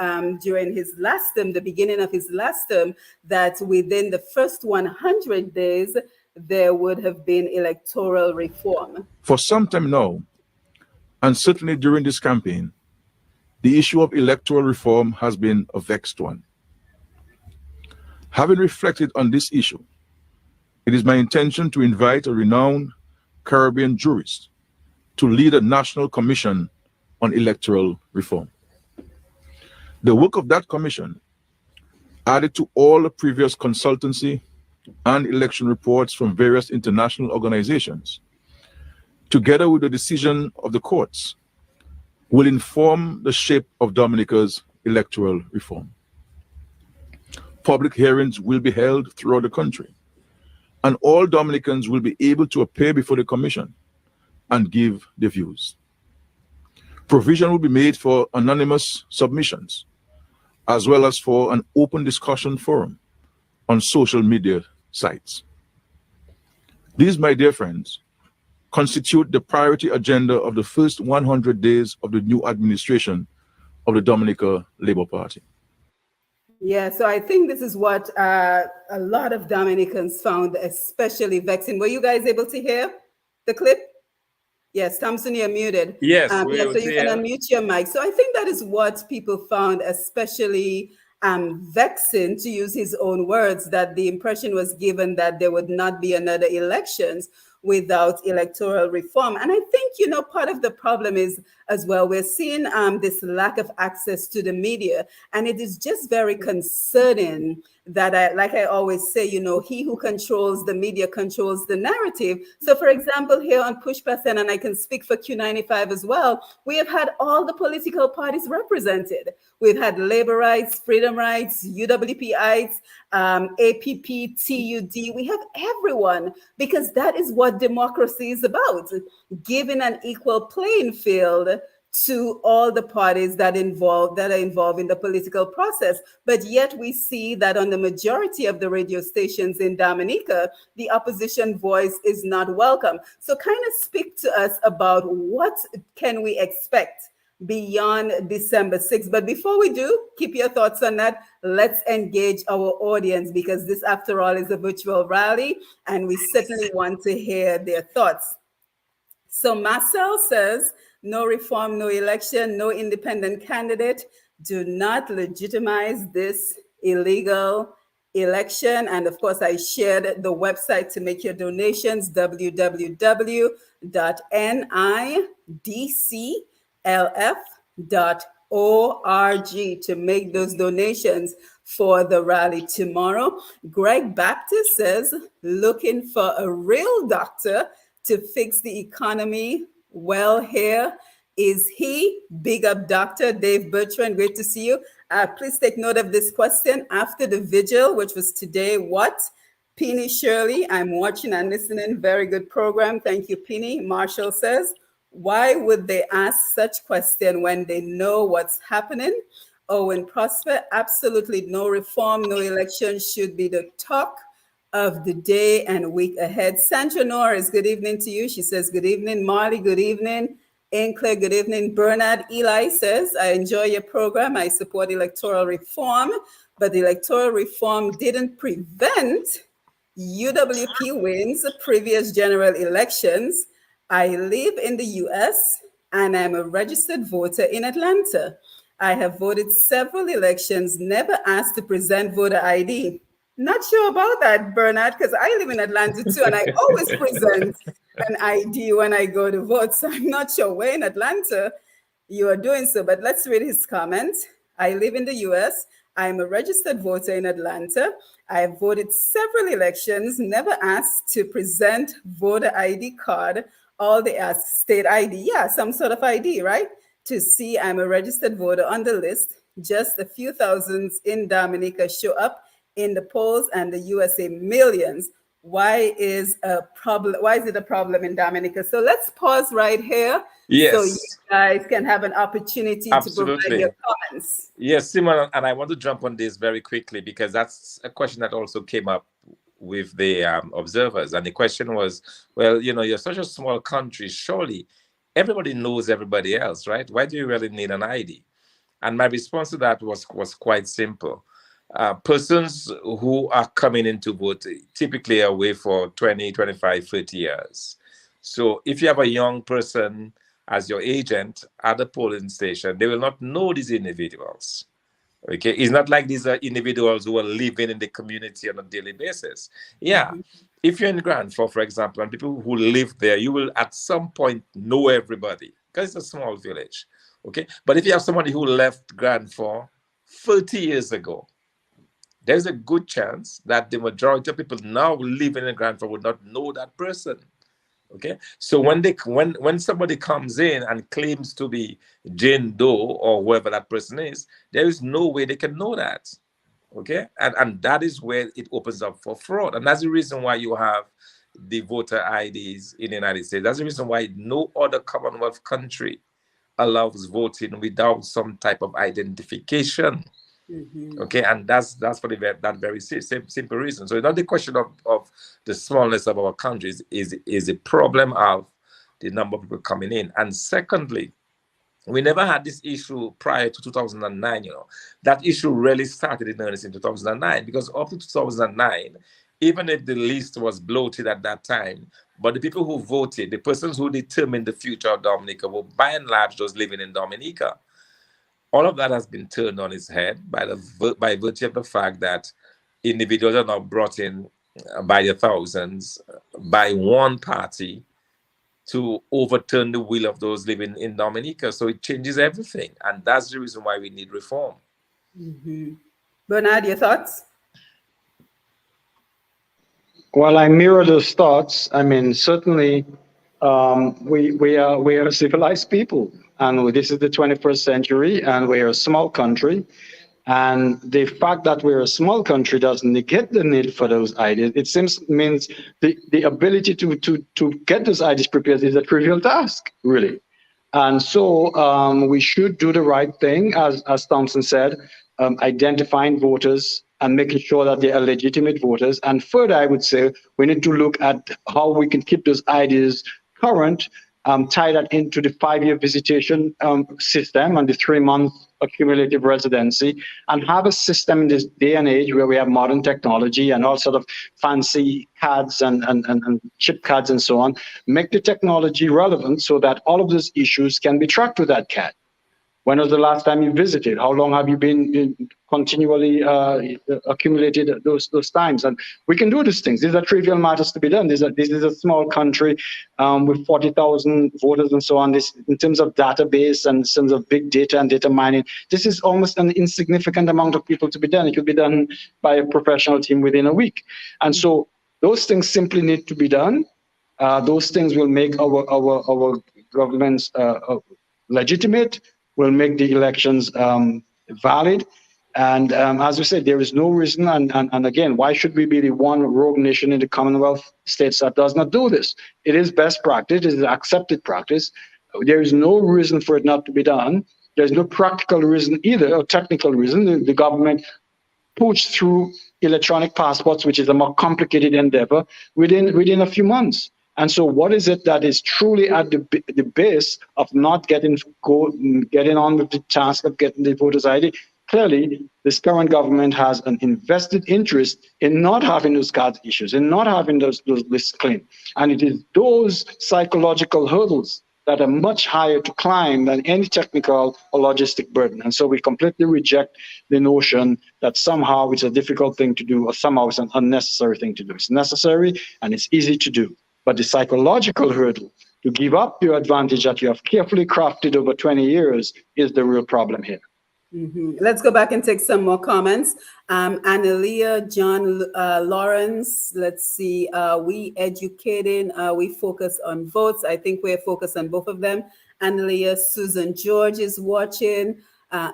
during his last term, the beginning of his last term, that within the first 100 days, there would have been electoral reform. For some time now, and certainly during this campaign, the issue of electoral reform has been a vexed one. Having reflected on this issue, it is my intention to invite a renowned Caribbean jurist to lead a national commission on electoral reform. The work of that commission, added to all the previous consultancy and election reports from various international organizations, together with the decision of the courts, will inform the shape of Dominica's electoral reform. Public hearings will be held throughout the country, and all Dominicans will be able to appear before the commission and give their views. Provision will be made for anonymous submissions, as well as for an open discussion forum on social media sites. These, my dear friends, constitute the priority agenda of the first 100 days of the new administration of the Dominica Labour Party. Yeah, so I think this is what a lot of Dominicans found especially vexing. Were you guys able to hear the clip? Yes, Thompson, you're muted. Yes, so you can unmute your mic. So I think that is what people found especially vexing, to use his own words, that the impression was given that there would not be another elections without electoral reform. And I think, part of the problem is as well, we're seeing this lack of access to the media. And it is just very concerning that, like I always say, he who controls the media controls the narrative. So for example, here on Push Percent, and I can speak for Q95 as well, we have had all the political parties represented. We've had labor rights, freedom rights, UWPites, APP, TUD. We have everyone, because that is what democracy is about, giving an equal playing field to all the parties that are involved in the political process. But yet we see that on the majority of the radio stations in Dominica, the opposition voice is not welcome. So kind of speak to us about what can we expect beyond December 6th. But before we do, keep your thoughts on that. Let's engage our audience, because this, after all, is a virtual rally, and we certainly want to hear their thoughts. So Marcel says, no reform, no election, no independent candidate. Do not legitimize this illegal election. And of course, I shared the website to make your donations, www.nidclf.org, to make those donations for the rally tomorrow. Greg Baptist says, looking for a real doctor to fix the economy. Well, here is he. Big up, Dr. Dave Bertrand. Great to see you. Please take note of this question. After the vigil, which was today, what? Penny Shirley, I'm watching and listening. Very good program. Thank you, Penny. Marshall says, why would they ask such question when they know what's happening? Owen Prosper, absolutely no reform, no election should be the talk of the day and week ahead. Sandra Norris, good evening to you. She says, good evening. Marley, good evening. Inkler, good evening. Bernard Eli says, I enjoy your program. I support electoral reform, but the electoral reform didn't prevent UWP wins previous general elections. I live in the US and I'm a registered voter in Atlanta. I have voted several elections, never asked to present voter ID. Not sure about that, Bernard, because I live in Atlanta too, and I always present an ID when I go to vote. So I'm not sure where in Atlanta you are doing so, but let's read his comment. I live in the US. I'm a registered voter in Atlanta. I have voted several elections, never asked to present voter ID card. All they ask, state ID. Yeah, some sort of ID, right? To see I'm a registered voter on the list. Just a few thousands in Dominica show up in the polls, and the USA millions. Why is it a problem in Dominica? So let's pause right here so you Yes, guys can have an opportunity to provide your absolutely. comments. Yes, Simon, and I want to jump on this very quickly because that's a question that also came up with the observers. And the question was, well, you're such a small country, surely everybody knows everybody else, right? Why do you really need an ID? And my response to that was quite simple. Persons who are coming into vote typically are away for 20, 25, 30 years. So if you have a young person as your agent at the polling station, they will not know these individuals. Okay, it's not like these are individuals who are living in the community on a daily basis. Yeah, if you're in Grand Forks, for example, and people who live there, you will at some point know everybody because it's a small village. Okay, but if you have somebody who left Grand Forks 30 years ago, there's a good chance that the majority of people now living in Grand Forks would not know that person. Okay, so when somebody comes in and claims to be Jane Doe or whoever that person is, there is no way they can know that. Okay, and that is where it opens up for fraud, and that's the reason why you have the voter IDs in the United States. That's the reason why no other Commonwealth country allows voting without some type of identification. Okay, and that's for that very simple reason. So it's not the question of the smallness of our countries, is a problem of the number of people coming in. And secondly, we never had this issue prior to 2009. That issue really started in earnest in 2009, because up to 2009, even if the list was bloated at that time, but the people who voted, the persons who determined the future of Dominica, were by and large those living in Dominica. All of that has been turned on its head by virtue of the fact that individuals are now brought in by the thousands by one party to overturn the will of those living in Dominica. So it changes everything. And that's the reason why we need reform. Bernard, your thoughts? Well, I mirror those thoughts. I mean, certainly, we are civilized people, and this is the 21st century, and we're a small country. And the fact that we're a small country doesn't negate the need for those IDs. It means the ability to get those IDs prepared is a trivial task, really. And so we should do the right thing, as Thompson said, identifying voters and making sure that they are legitimate voters. And further, I would say we need to look at how we can keep those IDs current, tie that into the 5-year visitation system and the 3-month accumulative residency, and have a system in this day and age where we have modern technology and all sort of fancy cards and chip cards and so on, make the technology relevant so that all of those issues can be tracked with that card. When was the last time you visited? How long have you been continually accumulated those times? And we can do these things. These are trivial matters to be done. This is a small country with 40,000 voters and so on. This, in terms of database and in terms of big data and data mining, this is almost an insignificant amount of people to be done. It could be done by a professional team within a week. And so those things simply need to be done. Those things will make our governments legitimate, will make the elections valid. And as we said, there is no reason, and again, why should we be the one rogue nation in the Commonwealth states that does not do this? It is best practice, it is accepted practice. There is no reason for it not to be done. There's no practical reason either, or technical reason. The government pushed through electronic passports, which is a more complicated endeavor, within a few months. And so what is it that is truly at the base of not getting on with the task of getting the voters ID? Clearly, this current government has an invested interest in not having those card issues, in not having those lists clean. And it is those psychological hurdles that are much higher to climb than any technical or logistic burden. And so we completely reject the notion that somehow it's a difficult thing to do or somehow it's an unnecessary thing to do. It's necessary and it's easy to do. But the psychological hurdle to give up your advantage that you have carefully crafted over 20 years is the real problem here. Let's go back and take some more comments. Analia, John Lawrence, let's see. We educating, we focus on votes. I think we're focused on both of them. Analia, Susan George is watching.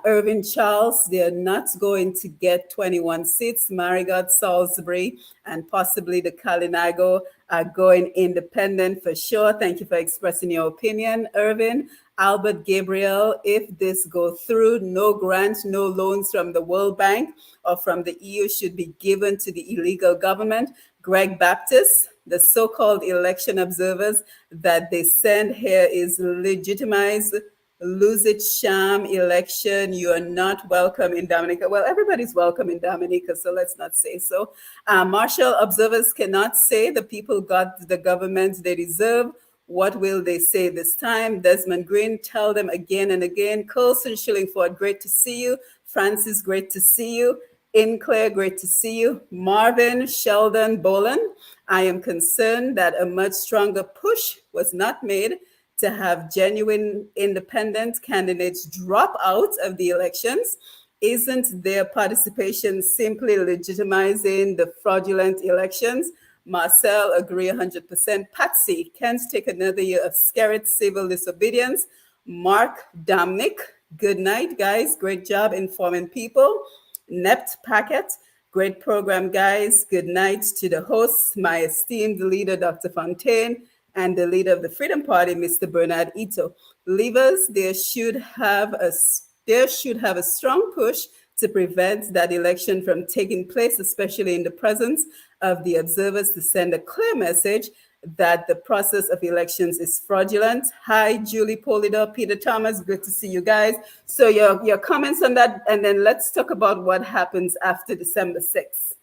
Irvin Charles, they're not going to get 21 seats. Marigot, Salisbury, and possibly the Kalinago are going independent for sure. Thank you for expressing your opinion, Irvin. Albert Gabriel, if this goes through, no grants, no loans from the World Bank or from the EU should be given to the illegal government. Greg Baptist, the so-called election observers that they send here is legitimized, lose it sham election. You are not welcome in Dominica. Well, everybody's welcome in Dominica, so let's not say so. Marshall observers cannot say the people got the government they deserve. What will they say this time? Desmond Green, tell them again and again. Colson Shillingford, great to see you. Francis, great to see you. Inclair, great to see you. Marvin, Sheldon, Boland, I am concerned that a much stronger push was not made to have genuine independent candidates drop out of the elections. Isn't their participation simply legitimizing the fraudulent elections? Marcel, agree 100%. Patsy, can't take another year of scared civil disobedience. Mark, Dominic, good night, guys. Great job informing people. Nept Packet, great program, guys. Good night to the hosts, my esteemed leader, Dr. Fontaine, and the leader of the Freedom Party, Mr. Bernard Ito. Leavers, there should have a strong push to prevent that election from taking place, especially in the presence of the observers, to send a clear message that the process of elections is fraudulent. Hi, Julie Polidor, Peter Thomas, good to see you guys. So your comments on that, and then let's talk about what happens after December 6th.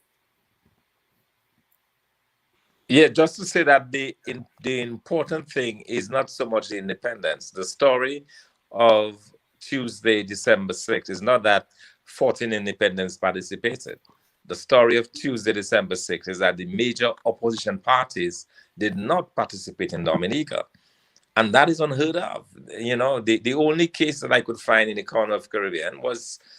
Yeah, just to say that the important thing is not so much the independence. The story of Tuesday, December 6th is not that 14 independents participated. The story of Tuesday, December 6th is that the major opposition parties did not participate in Dominica. And that is unheard of. You know, the only case that I could find in the corner of Caribbean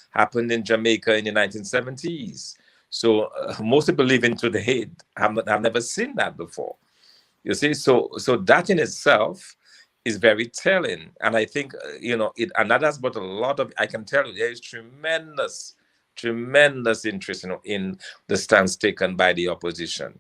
happened in Jamaica in the 1970s. So most people living today have never seen that before. You see, so that in itself is very telling. And I think, and that has brought a lot of, I can tell you, there is tremendous interest in the stance taken by the opposition.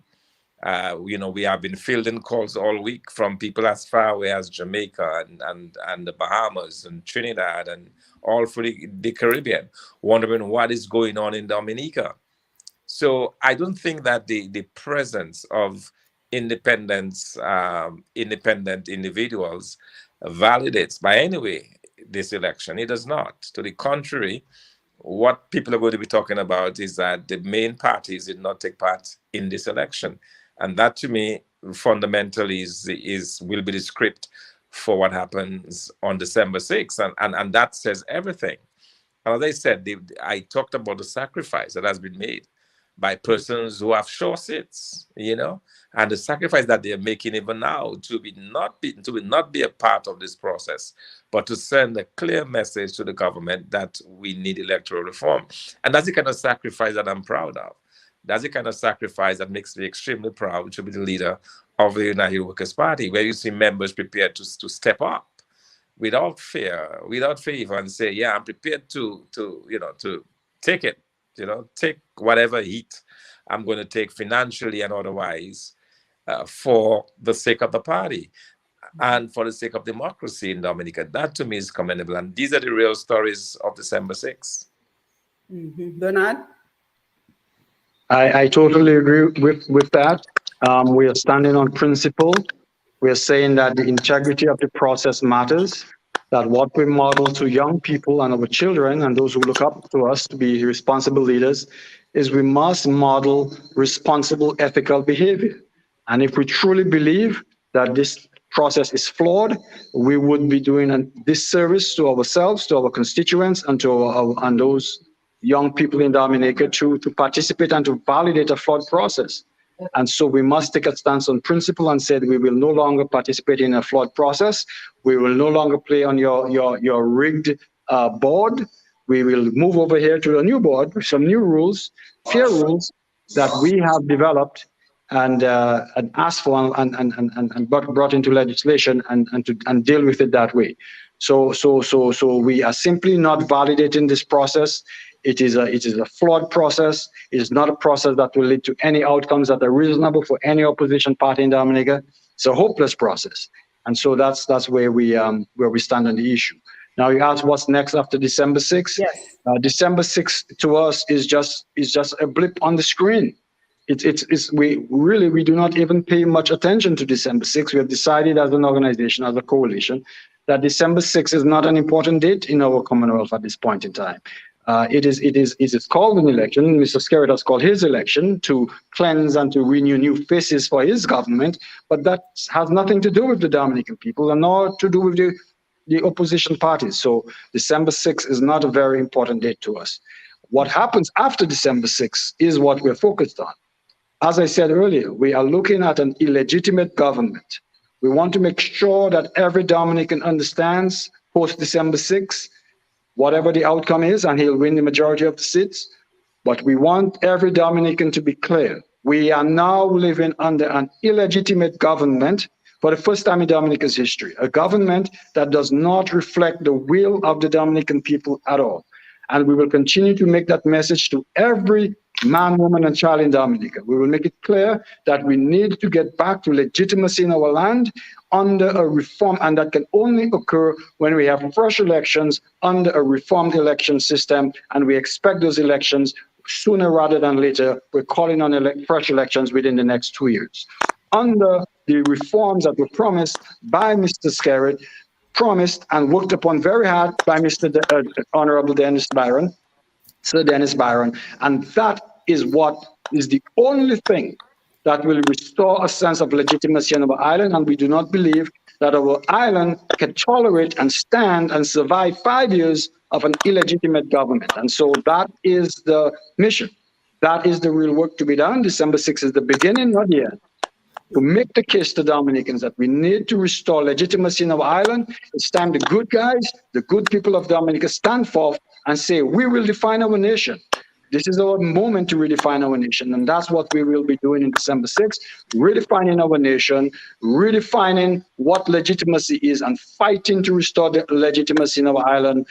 We have been fielding calls all week from people as far away as Jamaica and the Bahamas and Trinidad and all through the Caribbean, wondering what is going on in Dominica. So I don't think that the presence of independent individuals validates by any way this election. It does not. To the contrary, what people are going to be talking about is that the main parties did not take part in this election. And that to me fundamentally will be the script for what happens on December 6th. And that says everything. And as I said, I talked about the sacrifice that has been made by persons who have sure seats, and the sacrifice that they're making even now to not be a part of this process, but to send a clear message to the government that we need electoral reform. And that's the kind of sacrifice that I'm proud of. That's the kind of sacrifice that makes me extremely proud to be the leader of the United Workers' Party, where you see members prepared to step up without fear, and say, yeah, I'm prepared to take it. Take whatever heat I'm going to take financially and otherwise for the sake of the party and for the sake of democracy in Dominica. That to me is commendable. And these are the real stories of December 6th. Bernard? I totally agree with that. We are standing on principle. We're saying that the integrity of the process matters, that what we model to young people and our children and those who look up to us to be responsible leaders is we must model responsible ethical behavior. And if we truly believe that this process is flawed, we would be doing a disservice to ourselves, to our constituents, and to and those young people in Dominica to participate and to validate a flawed process. And so we must take a stance on principle and say we will no longer participate in a flawed process. We will no longer play on your rigged board. We will move over here to a new board with some new rules, fair rules that we have developed and asked for and brought into legislation and deal with it that way. So we are simply not validating this process. It is a flawed process. It is not a process that will lead to any outcomes that are reasonable for any opposition party in Dominica. It's a hopeless process, and so that's where we stand on the issue. Now you ask what's next after December 6th. Yes. December 6th to us is just a blip on the screen. We do not even pay much attention to December 6th. We have decided as an organization, as a coalition, that December 6th is not an important date in our Commonwealth at this point in time. It is called an election. Mr. Skerritt has called his election to cleanse and to renew new faces for his government, but that has nothing to do with the Dominican people and nor to do with the opposition parties. So December 6th is not a very important date to us. What happens after December 6th is what we're focused on. As I said earlier, we are looking at an illegitimate government. We want to make sure that every Dominican understands post-December 6th, whatever the outcome is, and he'll win the majority of the seats. But we want every Dominican to be clear. We are now living under an illegitimate government for the first time in Dominica's history, a government that does not reflect the will of the Dominican people at all. And we will continue to make that message to every man, woman, and child in Dominica. We will make it clear that we need to get back to legitimacy in our land under a reform, and that can only occur when we have fresh elections under a reformed election system, and we expect those elections sooner rather than later. We're calling on fresh elections within the next 2 years. Under the reforms that were promised by Mr. Skerritt, promised and worked upon very hard by Mr. Honorable Dennis Byron, Sir Dennis Byron, and that is what is the only thing that will restore a sense of legitimacy on our island, and we do not believe that our island can tolerate and stand and survive 5 years of an illegitimate government. And so that is the mission. That is the real work to be done. December 6th is the beginning, not the end. To make the case to Dominicans that we need to restore legitimacy in our island, it's time the good guys, the good people of Dominica stand forth and say, we will define our nation. This is our moment to redefine our nation. And that's what we will be doing in December 6th, redefining our nation, redefining what legitimacy is, and fighting to restore the legitimacy in our island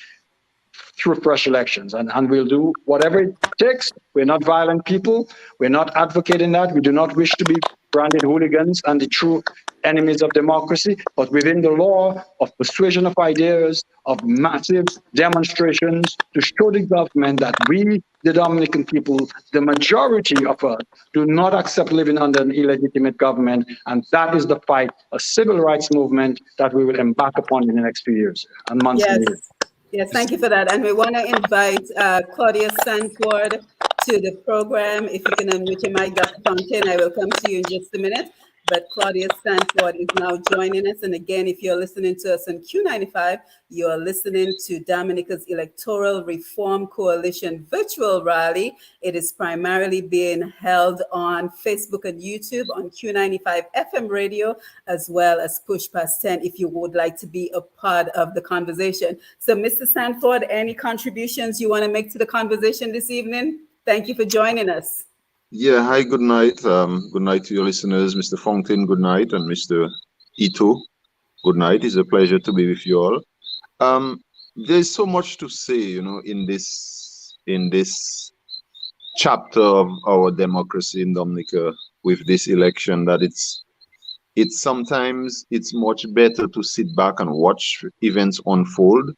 through fresh elections. And we'll do whatever it takes. We're not violent people. We're not advocating that. We do not wish to be branded hooligans and the true enemies of democracy, but within the law of persuasion of ideas, of massive demonstrations to show the government that we, the Dominican people, the majority of us, do not accept living under an illegitimate government. And that is the fight, a civil rights movement that we will embark upon in the next few years and months and years. Yes, thank you for that. And we want to invite Claudia Sanford to the program. If you can unmute your mic, Dr. Fontaine, I will come to you in just a minute. But Claudia Sanford is now joining us. And again, if you're listening to us on Q95, you're listening to Dominica's Electoral Reform Coalition virtual rally. It is primarily being held on Facebook and YouTube, on Q95 FM radio, as well as Push Past 10, if you would like to be a part of the conversation. So, Mr. Sanford, any contributions you want to make to the conversation this evening? Thank you for joining us. Yeah, hi, good night. Good night to your listeners, Mr. Fontaine, good night, and Mr. Ito, good night. It's a pleasure to be with you all. There's so much to say, you know, in this chapter of our democracy in Dominica with this election, that it's sometimes it's much better to sit back and watch events unfold.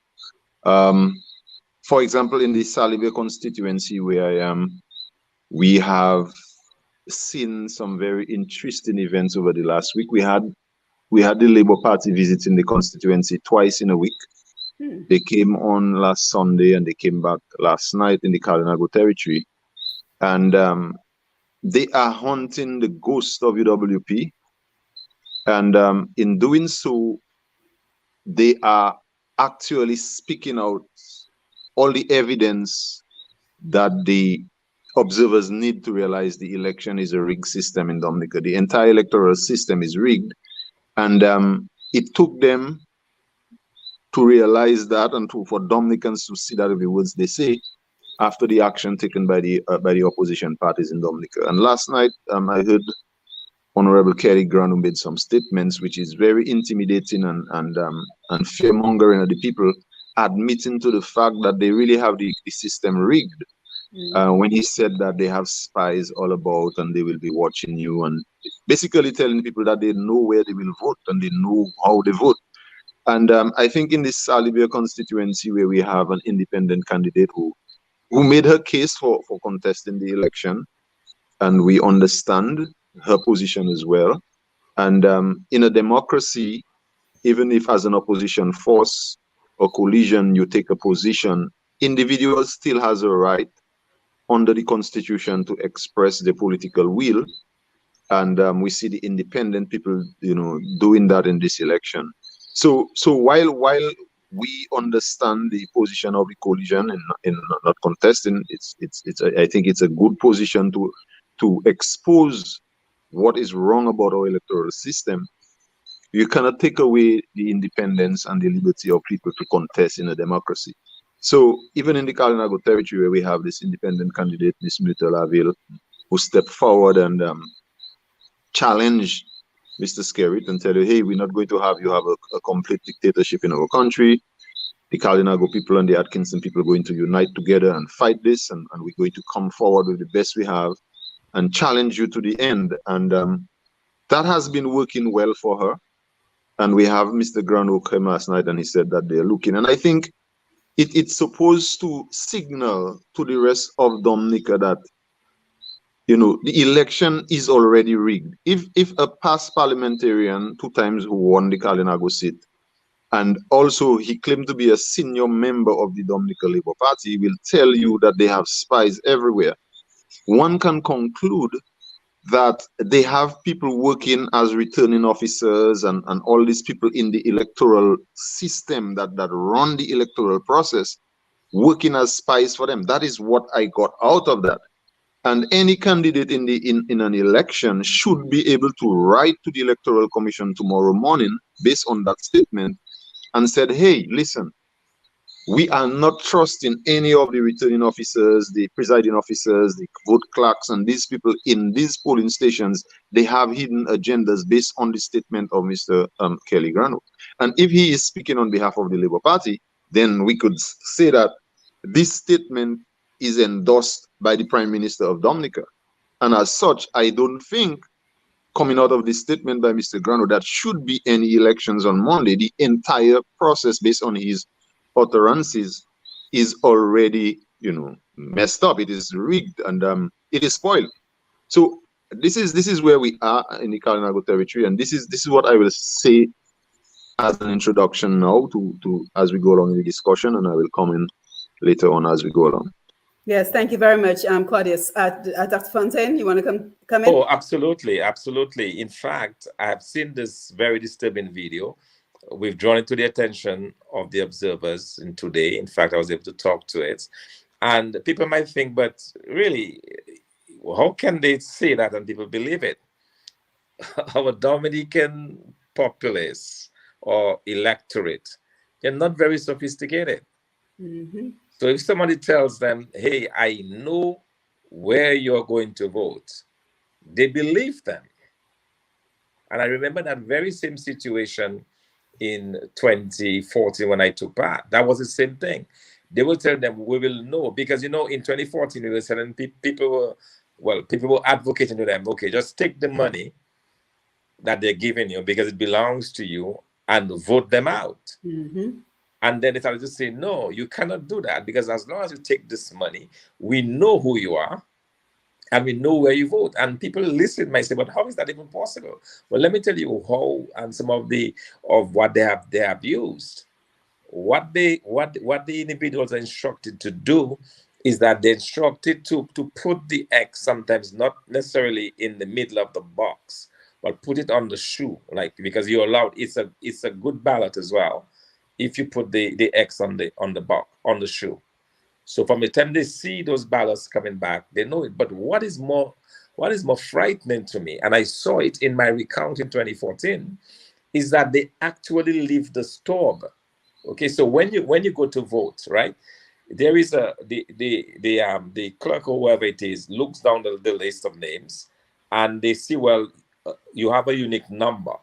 For example, in the Salive constituency where I am, we have seen some very interesting events over the last week. We had We had the Labour Party visiting the constituency twice in a week. They came on last Sunday and they came back last night in the Kalinago territory. And they are hunting the ghost of UWP. And in doing so, they are actually speaking out all the evidence that the observers need to realize the election is a rigged system in Dominica. The entire electoral system is rigged. And it took them to realize that and for Dominicans to see that with the words they say after the action taken by the opposition parties in Dominica. And last night, I heard Honorable Kelly Grant who made some statements which is very intimidating and fear-mongering of the people, admitting to the fact that they really have the system rigged. When he said that they have spies all about and they will be watching you, and basically telling people that they know where they will vote and they know how they vote. And I think in this Salivia constituency where we have an independent candidate who made her case for contesting the election, and we understand her position as well. And in a democracy, even if as an opposition force or coalition you take a position, individuals still has a right under the Constitution to express their political will. And we see the independent people, doing that in this election. So while we understand the position of the coalition in not contesting, I think it's a good position to expose what is wrong about our electoral system. You cannot take away the independence and the liberty of people to contest in a democracy. So even in the Kalinago territory where we have this independent candidate, Ms. Myrtle Avil, who stepped forward and challenged Mr. Skerrit and tell you, hey, we're not going to have you have a complete dictatorship in our country. The Kalinago people and the Atkinson people are going to unite together and fight this, and we're going to come forward with the best we have and challenge you to the end. And that has been working well for her. And we have Mr. Grant who came last night and he said that they're looking. And I think it's supposed to signal to the rest of Dominica that, the election is already rigged. If a past parliamentarian, 2 times who won the Kalinago seat, and also he claimed to be a senior member of the Dominica Labour Party, will tell you that they have spies everywhere, one can conclude that they have people working as returning officers and all these people in the electoral system that run the electoral process, working as spies for them. That is what I got out of that. And any candidate in an election should be able to write to the Electoral Commission tomorrow morning based on that statement and said, hey, listen, we are not trusting any of the returning officers, the presiding officers, the vote clerks, and these people in these polling stations. They have hidden agendas based on the statement of Mr. Kelly Grano. And if he is speaking on behalf of the Labour Party, then we could say that this statement is endorsed by the Prime Minister of Dominica. And as such, I don't think coming out of this statement by Mr. Grano that should be any elections on Monday. The entire process based on his utterances is already, messed up. It is rigged and it is spoiled. So this is where we are in the Kalinago territory, and this is what I will say as an introduction now to as we go along in the discussion, and I will come in later on as we go along. Yes, thank you very much, Claudius. Dr. Fontaine, you want to come in? Oh, absolutely, absolutely. In fact, I have seen this very disturbing video. We've drawn it to the attention of the observers in today. In fact, I was able to talk to it. And people might think, but really, how can they say that and people believe it? Our Dominican populace or electorate, they're not very sophisticated. Mm-hmm. So if somebody tells them, hey, I know where you're going to vote, they believe them. And I remember that very same situation in 2014 when I took part. That was the same thing. They will tell them, we will know. Because, in 2014, we were telling people were advocating to them, okay, just take the money that they're giving you because it belongs to you and vote them out. Mm-hmm. And then they started to say, no, you cannot do that because as long as you take this money, we know who you are and we know where you vote. And people listen might say, but how is that even possible? Well, let me tell you how, and some of what they have used. What the individuals are instructed to do is that they're instructed to put the X, sometimes not necessarily in the middle of the box, but put it on the shoe, like, because you're allowed. It's a good ballot as well if you put the X on the box, on the shoe. So from the time they see those ballots coming back, they know it. But what is more frightening to me, and I saw it in my recount in 2014, is that they actually leave the store. Okay, so when you go to vote, right, there is the clerk or whoever it is looks down the list of names, and they see, well, you have a unique number.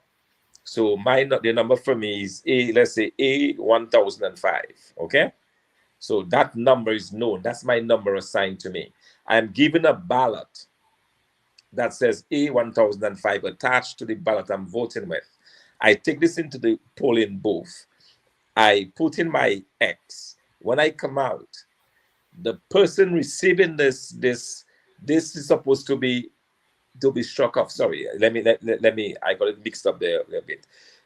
So the number for me is let's say A1005. Okay, so that number is known. That's my number assigned to me. I am given a ballot that says A1005 attached to the ballot I'm voting with. I take this into the polling booth. I put in my X. When I come out, the person receiving this is supposed to be struck off. Sorry, let me. I got it mixed up there a little bit,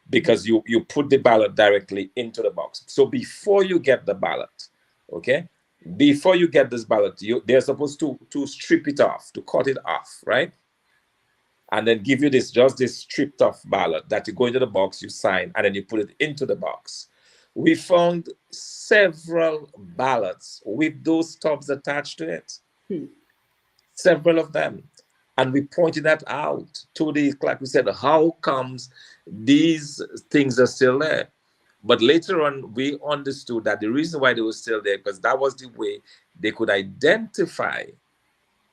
because you put the ballot directly into the box. So before you get the ballot, okay, before you get this ballot, they're supposed to strip it off, to cut it off, right? And then give you this stripped off ballot that you go into the box, you sign, and then you put it into the box. We found several ballots with those stubs attached to it, several of them. And we pointed that out to the clerk. We said, how comes these things are still there? But later on, we understood that the reason why they were still there, because that was the way they could identify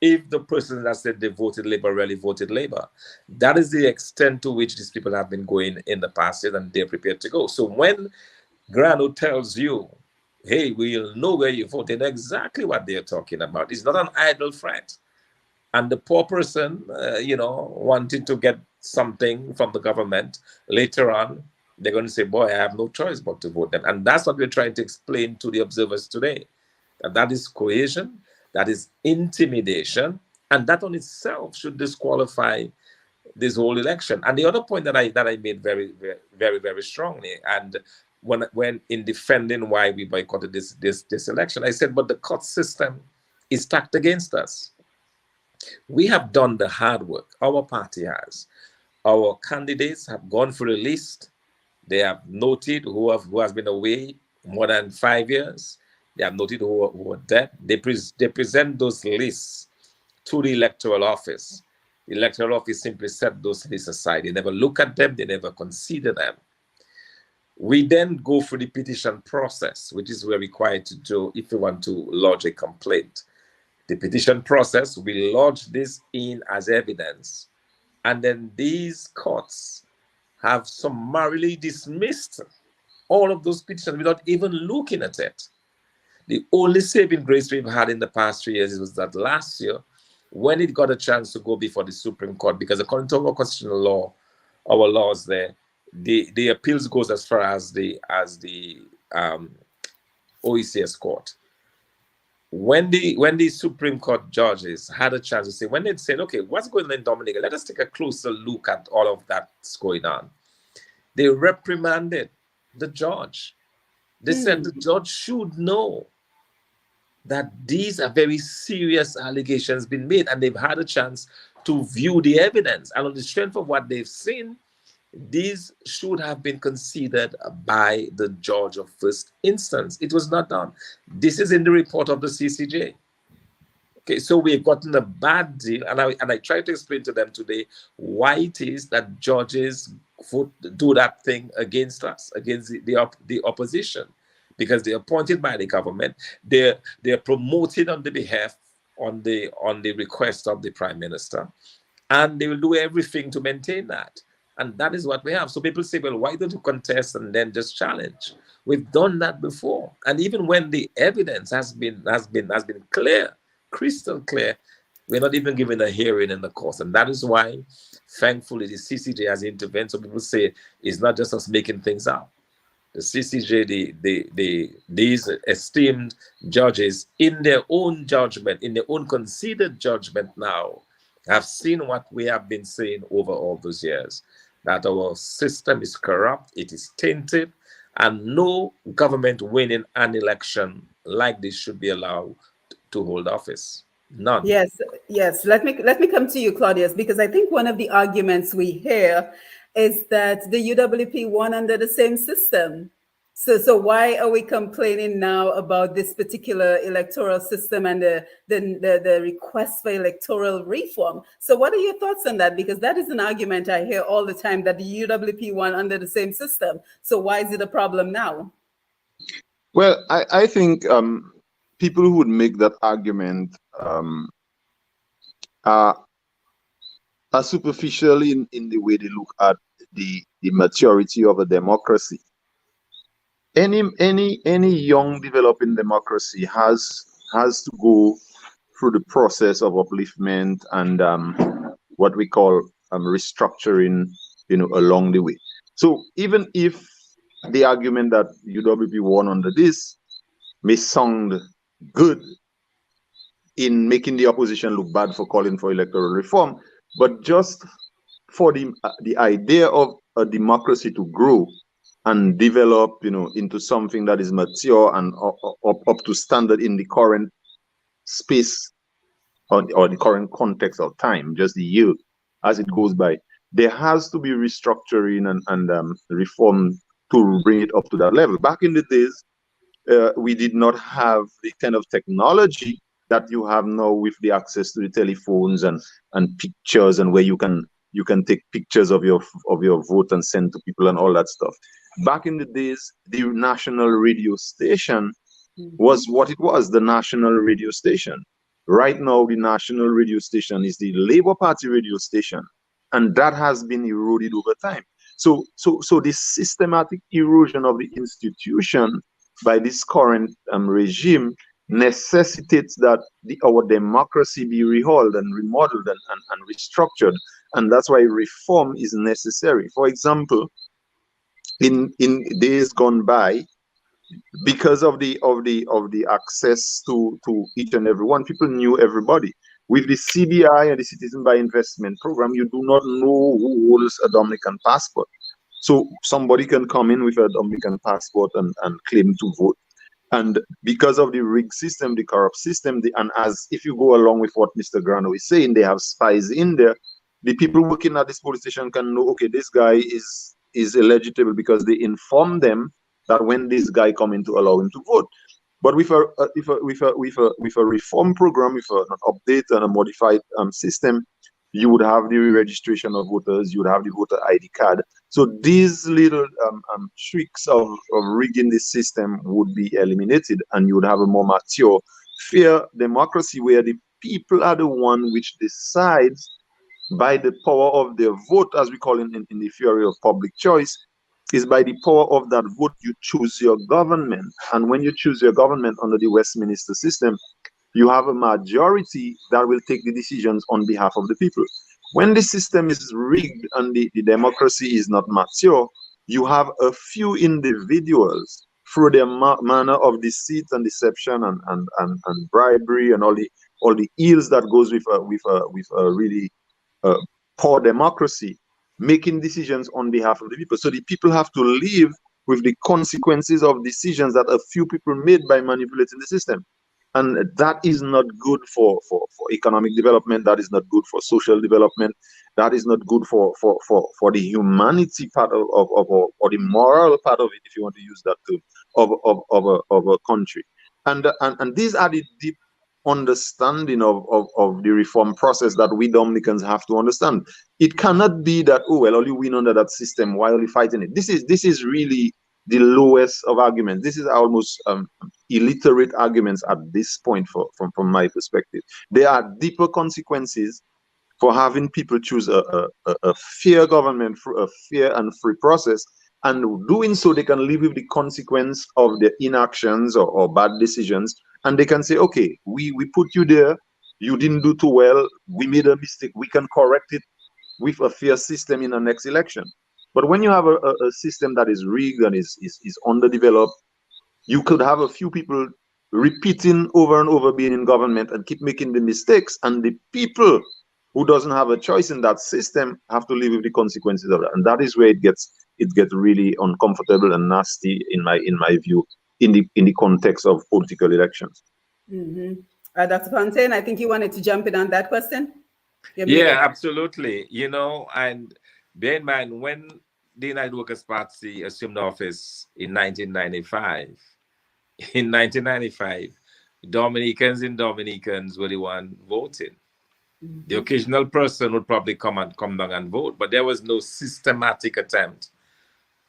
if the person that said they voted Labour really voted Labour. That is the extent to which these people have been going in the past years, and they're prepared to go. So when Grano tells you, hey, we'll know where you vote, they know exactly what they're talking about. It's not an idle threat. And the poor person, wanting to get something from the government, later on, they're going to say, boy, I have no choice but to vote them. And that's what we're trying to explain to the observers today. That is coercion, that is intimidation, and that on itself should disqualify this whole election. And the other point that I made very, very, very, very strongly, and when in defending why we boycotted this election, I said, but the court system is stacked against us. We have done the hard work. Our party has. Our candidates have gone through the list. They have noted who has been away more than 5 years. They have noted who are dead. They present those lists to the electoral office. The electoral office simply set those lists aside. They never look at them. They never consider them. We then go through the petition process, which is we're required to do if we want to lodge a complaint. The petition process, we lodge this in as evidence, and then these courts have summarily dismissed all of those petitions without even looking at it. The only saving grace we've had in the past 3 years was that last year, when it got a chance to go before the Supreme Court, because according to our constitutional law, our laws there, the appeals goes as far as the OECS court. When the Supreme Court judges had a chance to say, when they said, okay, what's going on in Dominica? Let us take a closer look at all of that's going on. They reprimanded the judge. They said the judge should know that these are very serious allegations being made, and they've had a chance to view the evidence. And on the strength of what they've seen, these should have been considered by the judge of first instance. It was not done. This is in the report of the CCJ. Okay, so we've gotten a bad deal, and I tried to explain to them today why it is that judges do that thing against us, against the opposition, because they're appointed by the government. They're promoted on the behalf, on the request of the Prime Minister, and they will do everything to maintain that. And that is what we have. So people say, well, why don't you contest and then just challenge? We've done that before. And even when the evidence has been clear, crystal clear, we're not even given a hearing in the court. And that is why, thankfully, the CCJ has intervened. So people say it's not just us making things up. the CCJ, these esteemed judges, in their own judgment, in their own considered judgment now, have seen what we have been saying over all those years, that our system is corrupt, it is tainted, and no government winning an election like this should be allowed to hold office. None. Yes, yes. Let me come to you, Claudius, because I think one of the arguments we hear is that the UWP won under the same system. So why are we complaining now about this particular electoral system and the request for electoral reform? So what are your thoughts on that? Because that is an argument I hear all the time, that the UWP won under the same system. So why is it a problem now? Well, I think people who would make that argument are superficial in the way they look at the maturity of a democracy. Any young developing democracy has to go through the process of upliftment and what we call restructuring, along the way. So even if the argument that UWP won under this may sound good in making the opposition look bad for calling for electoral reform, but just for the idea of a democracy to grow and develop, into something that is mature and up to standard in the current space or the current context of time, just the year as it goes by, there has to be restructuring and reform to bring it up to that level. Back in the days, we did not have the kind of technology that you have now with the access to the telephones and pictures, and where you can take pictures of your vote and send to people and all that stuff. Back in the days, the national radio station was what it was, the national radio station. Right now, the national radio station is the Labour Party radio station, and that has been eroded over time. So this systematic erosion of the institution by this current regime necessitates that our democracy be rehauled and remodeled and restructured, and that's why reform is necessary. For example, in days gone by, because of the access to each and every one, people knew everybody. With the CBI and the Citizen by Investment program, you do not know who holds a Dominican passport. So somebody can come in with a Dominican passport and claim to vote. And because of the rigged system, the corrupt system, and as if you go along with what Mr. Grano is saying, they have spies in there. The people working at this police station can know, okay, this guy is illegitimate, because they inform them that when this guy come in to allow him to vote. But with a reform program, with an update and a modified system, you would have the registration of voters, you would have the voter ID card. So these little tricks of rigging the system would be eliminated, and you would have a more mature, fair democracy where the people are the one which decides by the power of their vote, as we call it in the theory of public choice. Is by the power of that vote you choose your government. And when you choose your government under the Westminster system, you have a majority that will take the decisions on behalf of the people. When the system is rigged and the democracy is not mature, you have a few individuals, through their manner of deceit and deception and bribery and all the ills that goes with a really poor democracy, making decisions on behalf of the people. So the people have to live with the consequences of decisions that a few people made by manipulating the system. And that is not good for economic development. That is not good for social development. That is not good for the humanity part of or the moral part of it, if you want to use that term, of a country. And these are the deep understanding of the reform process that we Dominicans have to understand. It cannot be that, oh well, only win under that system, why are we fighting it? This is really the lowest of arguments. This is almost illiterate arguments at this point from my perspective. There are deeper consequences for having people choose a fair government through a fair and free process, and doing so they can live with the consequence of their inactions or bad decisions. And they can say, okay, we put you there, you didn't do too well, we made a mistake, we can correct it with a fair system in the next election. But when you have a system that is rigged and is underdeveloped, you could have a few people repeating over and over being in government and keep making the mistakes, and the people who doesn't have a choice in that system have to live with the consequences of that. And that is where it gets really uncomfortable and nasty in my view, in the context of political elections. Dr. Fontaine, I think you wanted to jump in on that question. Yeah, absolutely. And bear in mind, when the United Workers' Party assumed office in 1995, Dominicans were the one voting. The occasional person would probably come down and vote, but there was no systematic attempt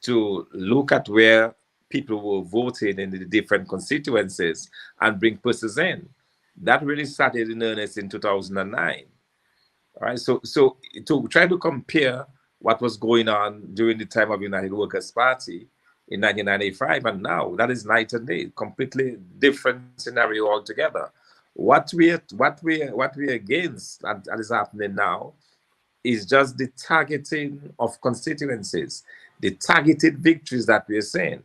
to look at where people were voting in the different constituencies and bring persons in. That really started in earnest in 2009. All right, so to try to compare what was going on during the time of United Workers' Party in 1995 and now, that is night and day, completely different scenario altogether. What we're against that is happening now is just the targeting of constituencies, the targeted victories that we're seeing,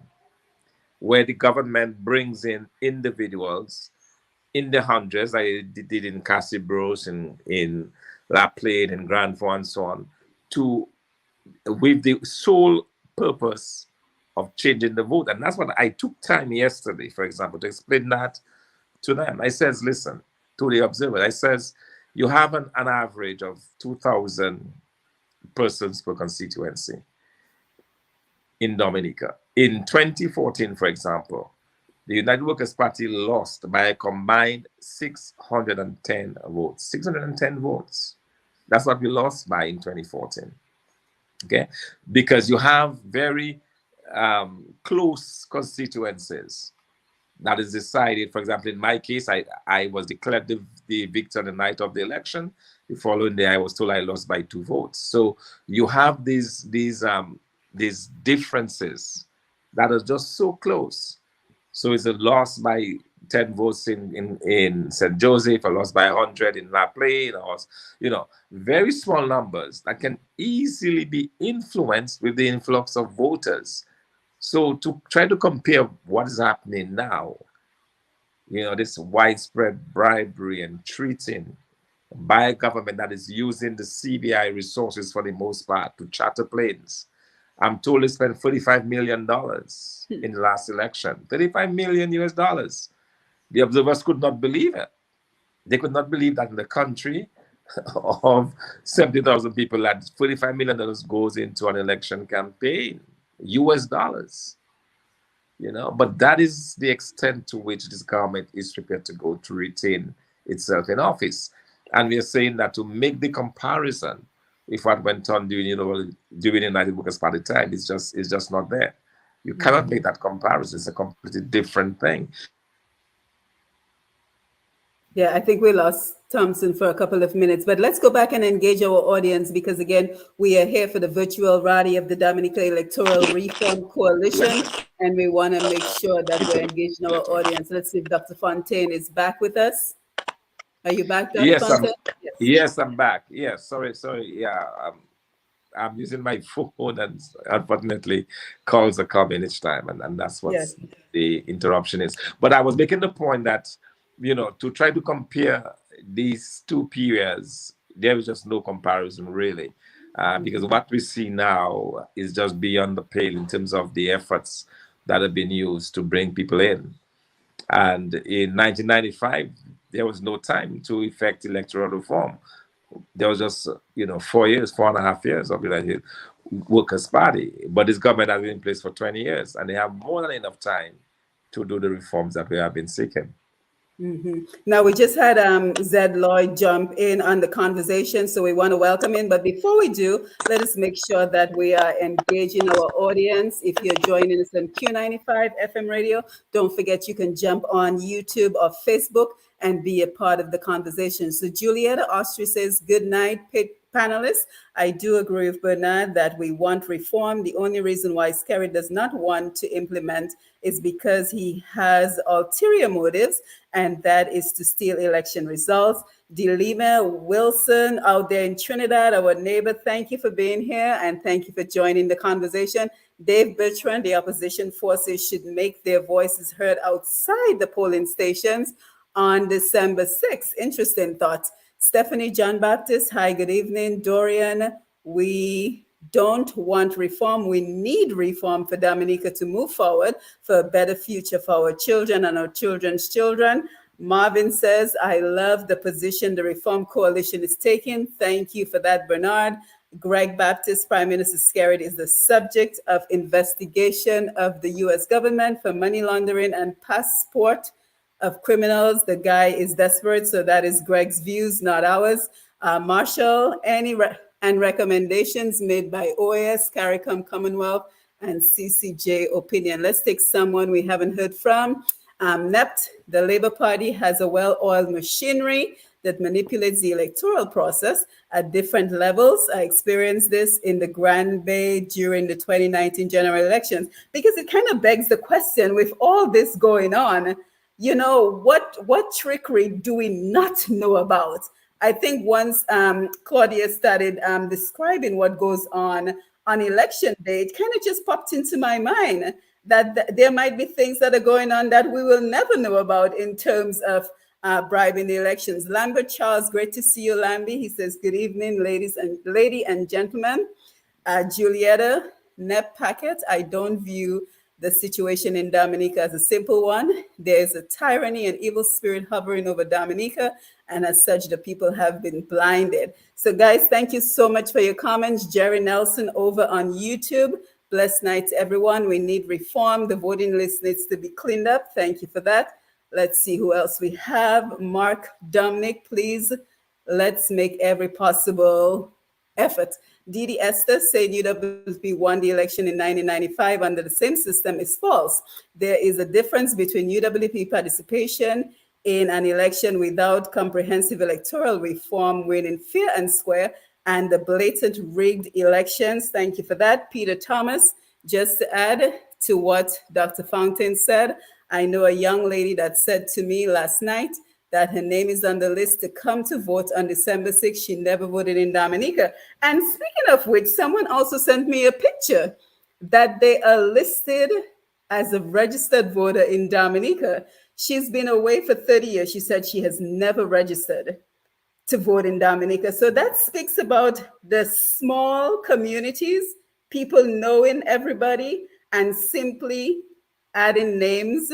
where the government brings in individuals in the hundreds. I did in Casibros, in La Plaine, in Grand Fort, and so on, with the sole purpose of changing the vote. And that's what I took time yesterday, for example, to explain that to them. I says, listen, to the observer, I says, you have an average of 2,000 persons per constituency in Dominica. In 2014, for example, the United Workers' Party lost by a combined 610 votes. 610 votes. That's what we lost by in 2014. Okay? Because you have very close constituencies that is decided. For example, in my case, I was declared the victor on the night of the election. The following day, I was told I lost by 2 votes. So you have these differences that are just so close. So it's a loss by 10 votes in St. Joseph, a loss by 100 in La Plaine, or, very small numbers that can easily be influenced with the influx of voters. So to try to compare what is happening now, this widespread bribery and treating by a government that is using the CBI resources for the most part to charter planes. I'm told they spent $45 million in the last election. $35 million US dollars. The observers could not believe it. They could not believe that in the country of 70,000 people, that $45 million goes into an election campaign, US dollars. But that is the extent to which this government is prepared to go to retain itself in office. And we are saying that to make the comparison with what went on during the United Workers' Party time, it's just not there. You cannot make that comparison. It's a completely different thing. Yeah, I think we lost Thompson for a couple of minutes, but let's go back and engage our audience, because again, we are here for the virtual rally of the Dominica Electoral Reform Coalition, and we want to make sure that we're engaging our audience. Let's see if Dr. Fontaine is back with us. Are you back, Dr. Fontaine? Yes, I'm back. Yes, sorry. Yeah, I'm using my phone, and unfortunately, calls are coming each time, and that's what the interruption is. But I was making the point that, to try to compare these two periods, there is just no comparison, really, because what we see now is just beyond the pale in terms of the efforts that have been used to bring people in. And in 1995, there was no time to effect electoral reform. There was just, 4.5 years of United Workers' Party. But this government has been in place for 20 years, and they have more than enough time to do the reforms that we have been seeking. Now, we just had Zed Lloyd jump in on the conversation, so we want to welcome him. But before we do, let us make sure that we are engaging our audience. If you're joining us on Q95 FM radio, don't forget you can jump on YouTube or Facebook and be a part of the conversation. So Julietta Austri says, good night, panelists. I do agree with Bernard that we want reform. The only reason why Skerry does not want to implement is because he has ulterior motives, and that is to steal election results. Delima Wilson out there in Trinidad, our neighbor, thank you for being here and thank you for joining the conversation. Dave Bertrand, the opposition forces should make their voices heard outside the polling stations on December 6th. Interesting thought. Stephanie John Baptist, hi, good evening. Dorian, we don't want reform. We need reform for Dominica to move forward for a better future for our children and our children's children. Marvin says, I love the position the Reform Coalition is taking. Thank you for that, Bernard. Greg Baptist, Prime Minister Skerrit, is the subject of investigation of the U.S. government for money laundering and passport of criminals. The guy is desperate, so that is Greg's views, not ours. Marshall, and recommendations made by OAS, CARICOM Commonwealth, and CCJ Opinion. Let's take someone we haven't heard from. NEPT, the Labour Party, has a well-oiled machinery that manipulates the electoral process at different levels. I experienced this in the Grand Bay during the 2019 general elections, because it kind of begs the question, with all this going on, you know, what trickery do we not know about? I think once Claudia started describing what goes on election day, it kind of just popped into my mind that there might be things that are going on that we will never know about in terms of bribing the elections. Lambert Charles, great to see you, Lambie. He says, good evening, lady and gentlemen. Julietta Nep Packet, I don't view the situation in Dominica as a simple one. There is a tyranny and evil spirit hovering over Dominica, and as such, the people have been blinded. So guys, thank you so much for your comments. Jerry Nelson over on YouTube. Blessed night to everyone. We need reform. The voting list needs to be cleaned up. Thank you for that. Let's see who else we have. Mark Dominic, please. Let's make every possible effort. Didi Esther said UWP won the election in 1995 under the same system is false. There is a difference between UWP participation in an election without comprehensive electoral reform, winning fair and square, and the blatant rigged elections. Thank you for that. Peter Thomas, just to add to what Dr. Fountain said, I know a young lady that said to me last night that her name is on the list to come to vote on December 6th. She never voted in Dominica. And speaking of which, someone also sent me a picture that they are listed as a registered voter in Dominica. She's been away for 30 years. She said she has never registered to vote in Dominica. So that speaks about the small communities, people knowing everybody and simply adding names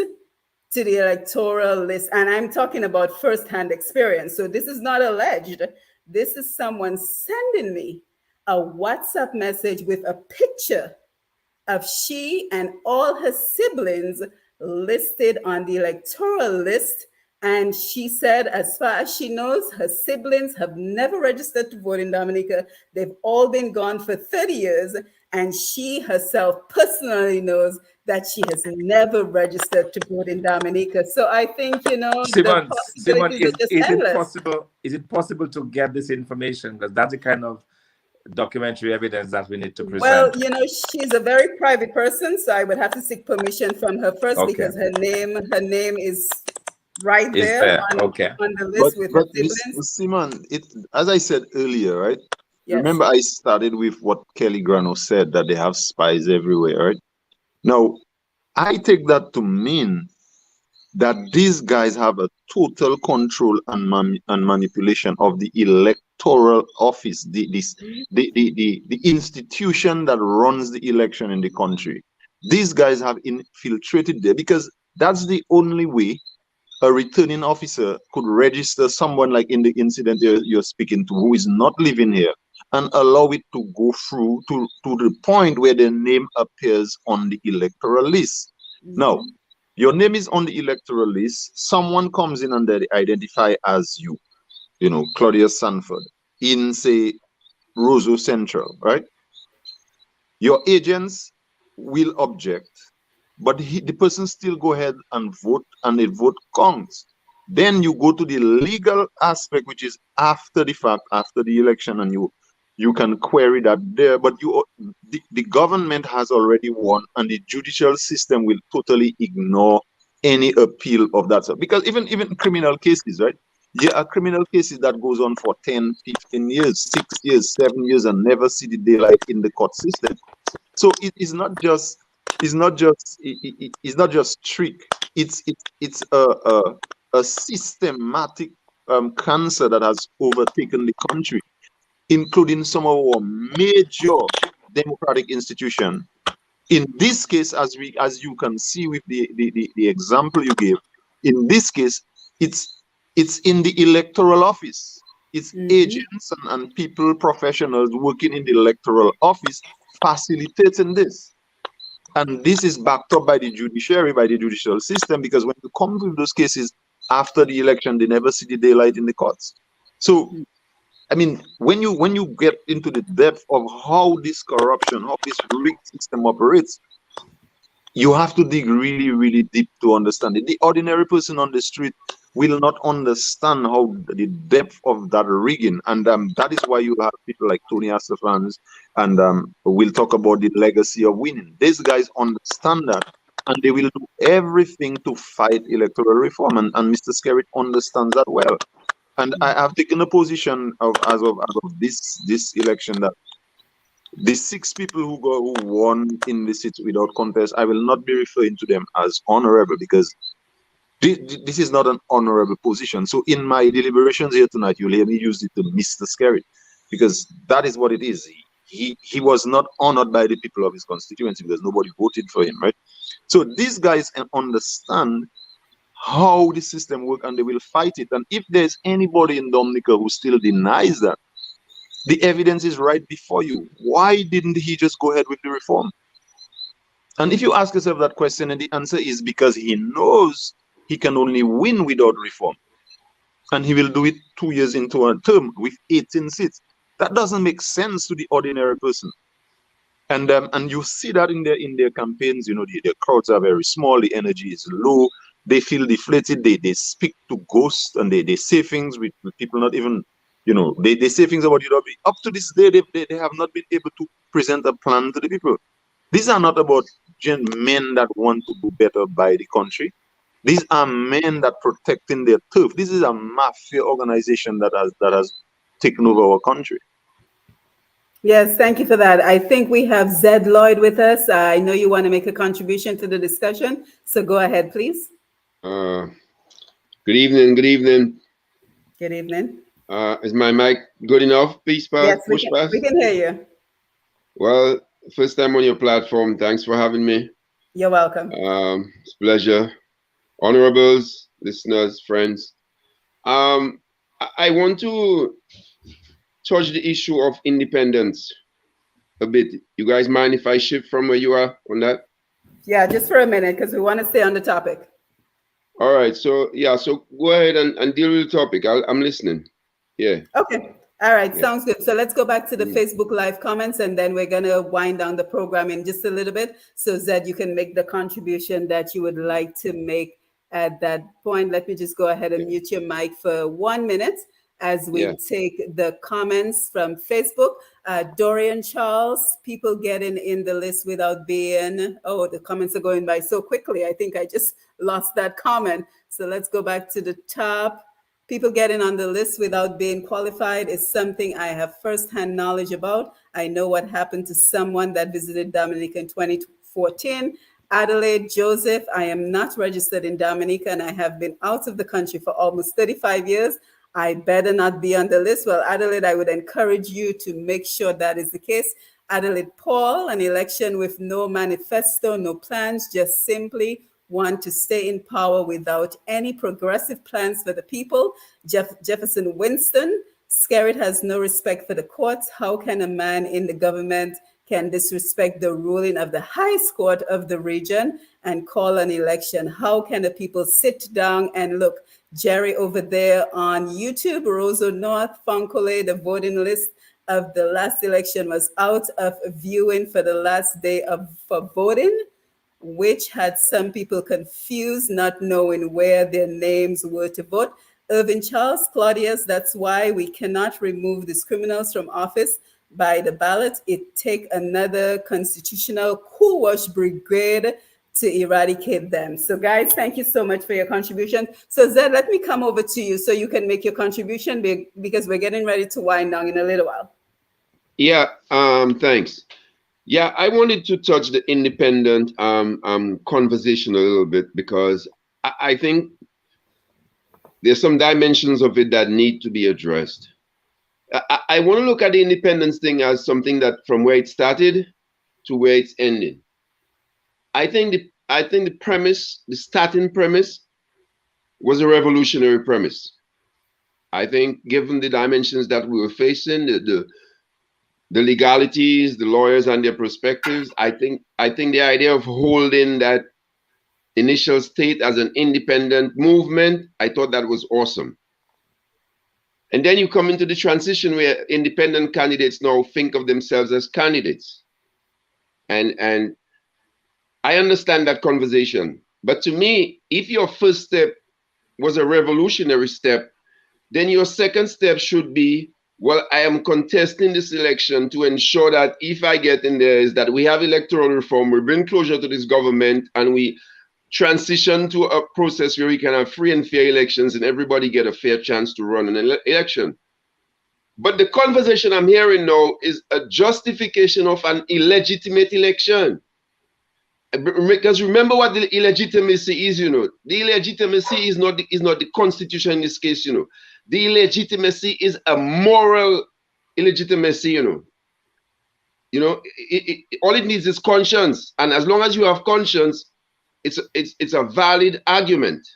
to the electoral list. And I'm talking about firsthand experience. So this is not alleged. This is someone sending me a WhatsApp message with a picture of she and all her siblings listed on the electoral list. And she said, as far as she knows, her siblings have never registered to vote in Dominica. They've all been gone for 30 years. And she herself personally knows that she has never registered to vote in Dominica. So I think, you know, Simon, is it possible to get this information? Because that's the kind of documentary evidence that we need to present. Well, you know, she's a very private person, so I would have to seek permission from her first, because her name is right there on the list with her siblings. Simon, as I said earlier, right? Yes. Remember, I started with what Kelly Grano said, that they have spies everywhere, right? Now, I take that to mean that these guys have a total control and manipulation of the electoral office, the institution that runs the election in the country. These guys have infiltrated there, because that's the only way a returning officer could register someone like in the incident you're speaking to, who is not living here, and allow it to go through to the point where their name appears on the electoral list. Now, your name is on the electoral list. Someone comes in and they identify as you know, Claudia Sanford, in, say, Roseau Central, right? Your agents will object, but the person still go ahead and vote, and the vote counts. Then you go to the legal aspect, which is after the fact, after the election, and you can query that there, but the government has already won, and the judicial system will totally ignore any appeal of that. Because even criminal cases, right? Yeah, a criminal cases that goes on for 10, 15 years, 6 years, 7 years, and never see the daylight in the court system. So it's not just it's not just trick. It's a systematic cancer that has overtaken the country, including some of our major democratic institutions. In this case, as you can see with the example you gave, in this case, it's in the electoral office. It's agents and people, professionals working in the electoral office facilitating this. And this is backed up by the judiciary, by the judicial system, because when you come with those cases after the election, they never see the daylight in the courts. So, I mean, when you get into the depth of how this corruption, how this rigged system operates, you have to dig really, really deep to understand it. The ordinary person on the street will not understand how the depth of that rigging, and that is why you have people like Tony Astafans, and we'll talk about the legacy of winning. These guys understand that, and they will do everything to fight electoral reform, and Mr. Skerritt understands that well. And I have taken a position as of this election that the 6 people who won in the seat without contest, I will not be referring to them as honorable, because this is not an honorable position. So in my deliberations here tonight, you'll hear me use it to Mr. Skerritt, because that is what it is. He was not honored by the people of his constituency because nobody voted for him, right? So these guys understand how the system works, and they will fight it. And if there's anybody in Dominica who still denies that, the evidence is right before you. Why didn't he just go ahead with the reform? And if you ask yourself that question, and the answer is because he knows he can only win without reform. And he will do it 2 years into a term with 18 seats. That doesn't make sense to the ordinary person. And you see that in their campaigns, the crowds are very small, the energy is low, they feel deflated, they speak to ghosts, and they say things with people not even, they say things about UW. Up to this day, they have not been able to present a plan to the people. These are not about men that want to do better by the country. These are men that protecting their turf. This is a mafia organization that has taken over our country. Yes, thank you for that. I think we have Zed Lloyd with us. I know you want to make a contribution to the discussion, so go ahead, please. Good evening. Good evening. Good evening. Is my mic good enough? Peace, yes, we can hear you. Well, first time on your platform. Thanks for having me. You're welcome. It's a pleasure. Honorables, listeners, friends. I want to touch the issue of independence a bit. You guys mind if I shift from where you are on that? Yeah, just for a minute, because we want to stay on the topic. All right. So, so go ahead and deal with the topic. I'm listening. Yeah. Okay. All right. Yeah. Sounds good. So let's go back to the Facebook Live comments, and then we're going to wind down the program in just a little bit. So, Zed, you can make the contribution that you would like to make at that point. Let me just go ahead and mute your mic for 1 minute as we take the comments from Facebook. Dorian Charles, people getting in the list without being, the comments are going by so quickly. I think I just lost that comment. So let's go back to the top. People getting on the list without being qualified is something I have firsthand knowledge about. I know what happened to someone that visited Dominica in 2014. Adelaide Joseph, I am not registered in Dominica and I have been out of the country for almost 35 years. I better not be on the list. Well, Adelaide, I would encourage you to make sure that is the case. Adelaide Paul, an election with no manifesto, no plans, just simply want to stay in power without any progressive plans for the people. Jefferson Winston, Skerritt has no respect for the courts. How can a man in the government can disrespect the ruling of the highest court of the region and call an election? How can the people sit down and look? Jerry over there on YouTube, Roseau North, Funkole, the voting list of the last election was out of viewing for the last day for voting, which had some people confused, not knowing where their names were to vote. Irvin Charles, Claudius, that's why we cannot remove these criminals from office by the ballot. It take another constitutional coup wash brigade to eradicate them. So guys, thank you so much for your contribution. So Zed, let me come over to you so you can make your contribution because we're getting ready to wind down in a little while. Yeah, thanks. Yeah, I wanted to touch the independent conversation a little bit because I think there's some dimensions of it that need to be addressed. I want to look at the independence thing as something that from where it started to where it's ending. I think the premise, the starting premise, was a revolutionary premise. I think given the dimensions that we were facing, the legalities, the lawyers and their perspectives, I think the idea of holding that initial state as an independent movement, I thought that was awesome. And then you come into the transition where independent candidates now think of themselves as candidates. And I understand that conversation. But to me, if your first step was a revolutionary step, then your second step should be, well, I am contesting this election to ensure that if I get in there is that we have electoral reform, we bring closure to this government, and we transition to a process where we can have free and fair elections and everybody get a fair chance to run an election. But the conversation I'm hearing now is a justification of an illegitimate election. Because remember what the illegitimacy is, you know. The illegitimacy is not the constitution in this case, you know. The illegitimacy is a moral illegitimacy, you know. You know, all it needs is conscience, and as long as you have conscience, it's a valid argument.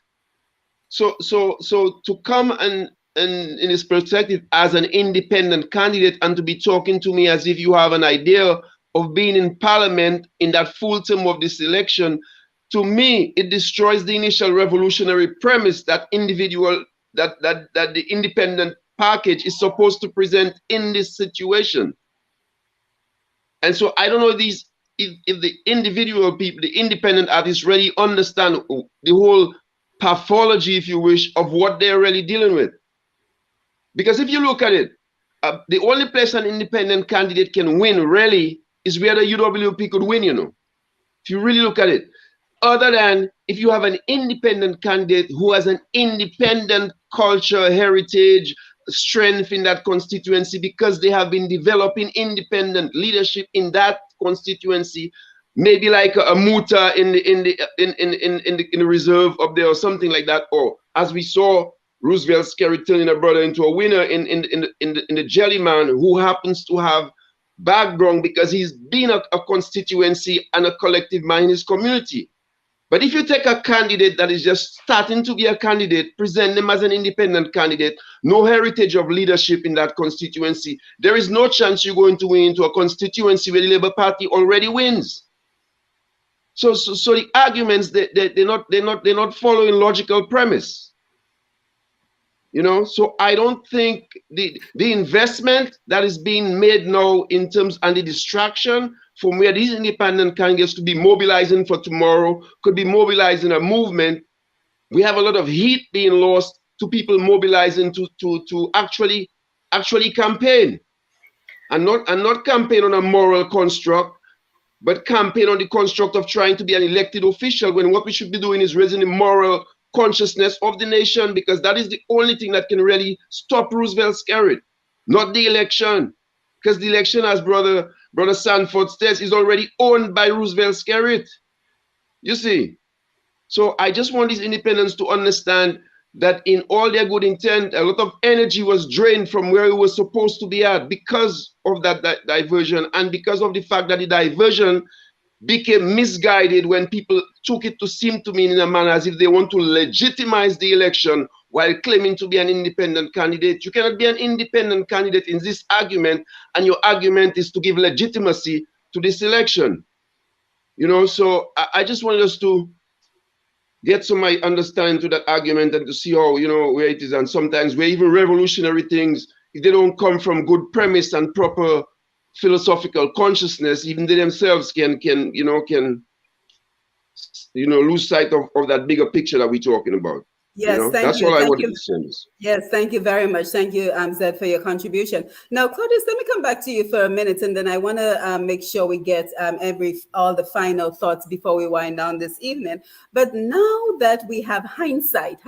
So to come and in this perspective as an independent candidate and to be talking to me as if you have an idea of being in parliament in that full term of this election, to me, it destroys the initial revolutionary premise that the independent package is supposed to present in this situation. And so I don't know if the individual people, the independent artists really understand the whole pathology, if you wish, of what they're really dealing with. Because if you look at it, the only place an independent candidate can win really is where the UWP could win, you know. If you really look at it, other than if you have an independent candidate who has an independent culture, heritage, strength in that constituency because they have been developing independent leadership in that constituency, maybe like a muta in the reserve up there or something like that, or as we saw Roosevelt Scary turning a brother into a winner in the Jelly Man, who happens to have background because he's been a constituency and a collective mind in his community. But if you take a candidate that is just starting to be a candidate, present them as an independent candidate, no heritage of leadership in that constituency, there is no chance you're going to win into a constituency where the Labour Party already wins. So the arguments they're not following logical premise. You know, so I don't think the investment that is being made now in terms and the distraction from where these independent candidates could be mobilizing for tomorrow, could be mobilizing a movement. We have a lot of heat being lost to people mobilizing to actually campaign, and not campaign on a moral construct, but campaign on the construct of trying to be an elected official, when what we should be doing is raising the moral consciousness of the nation, because that is the only thing that can really stop Roosevelt Scary, not the election. Because the election, as brother Sanford says, is already owned by Roosevelt Scary. You see? So I just want these independents to understand that in all their good intent, a lot of energy was drained from where it was supposed to be at because of that diversion, and because of the fact that the diversion became misguided when people took it to seem to mean in a manner as if they want to legitimize the election while claiming to be an independent candidate. You cannot be an independent candidate in this argument, and your argument is to give legitimacy to this election. You know, so I just wanted us to get some understanding to that argument and to see how, you know, where it is. And sometimes where even revolutionary things, if they don't come from good premise and proper philosophical consciousness, even they themselves can lose sight of that bigger picture that we're talking about. Yes, thank That's you. all I Thank wanted you. to say. Miss. Yes, thank you very much. Thank you, Zed, for your contribution. Now, Claudius, let me come back to you for a minute, and then I want to make sure we get all the final thoughts before we wind down this evening. But now that we have hindsight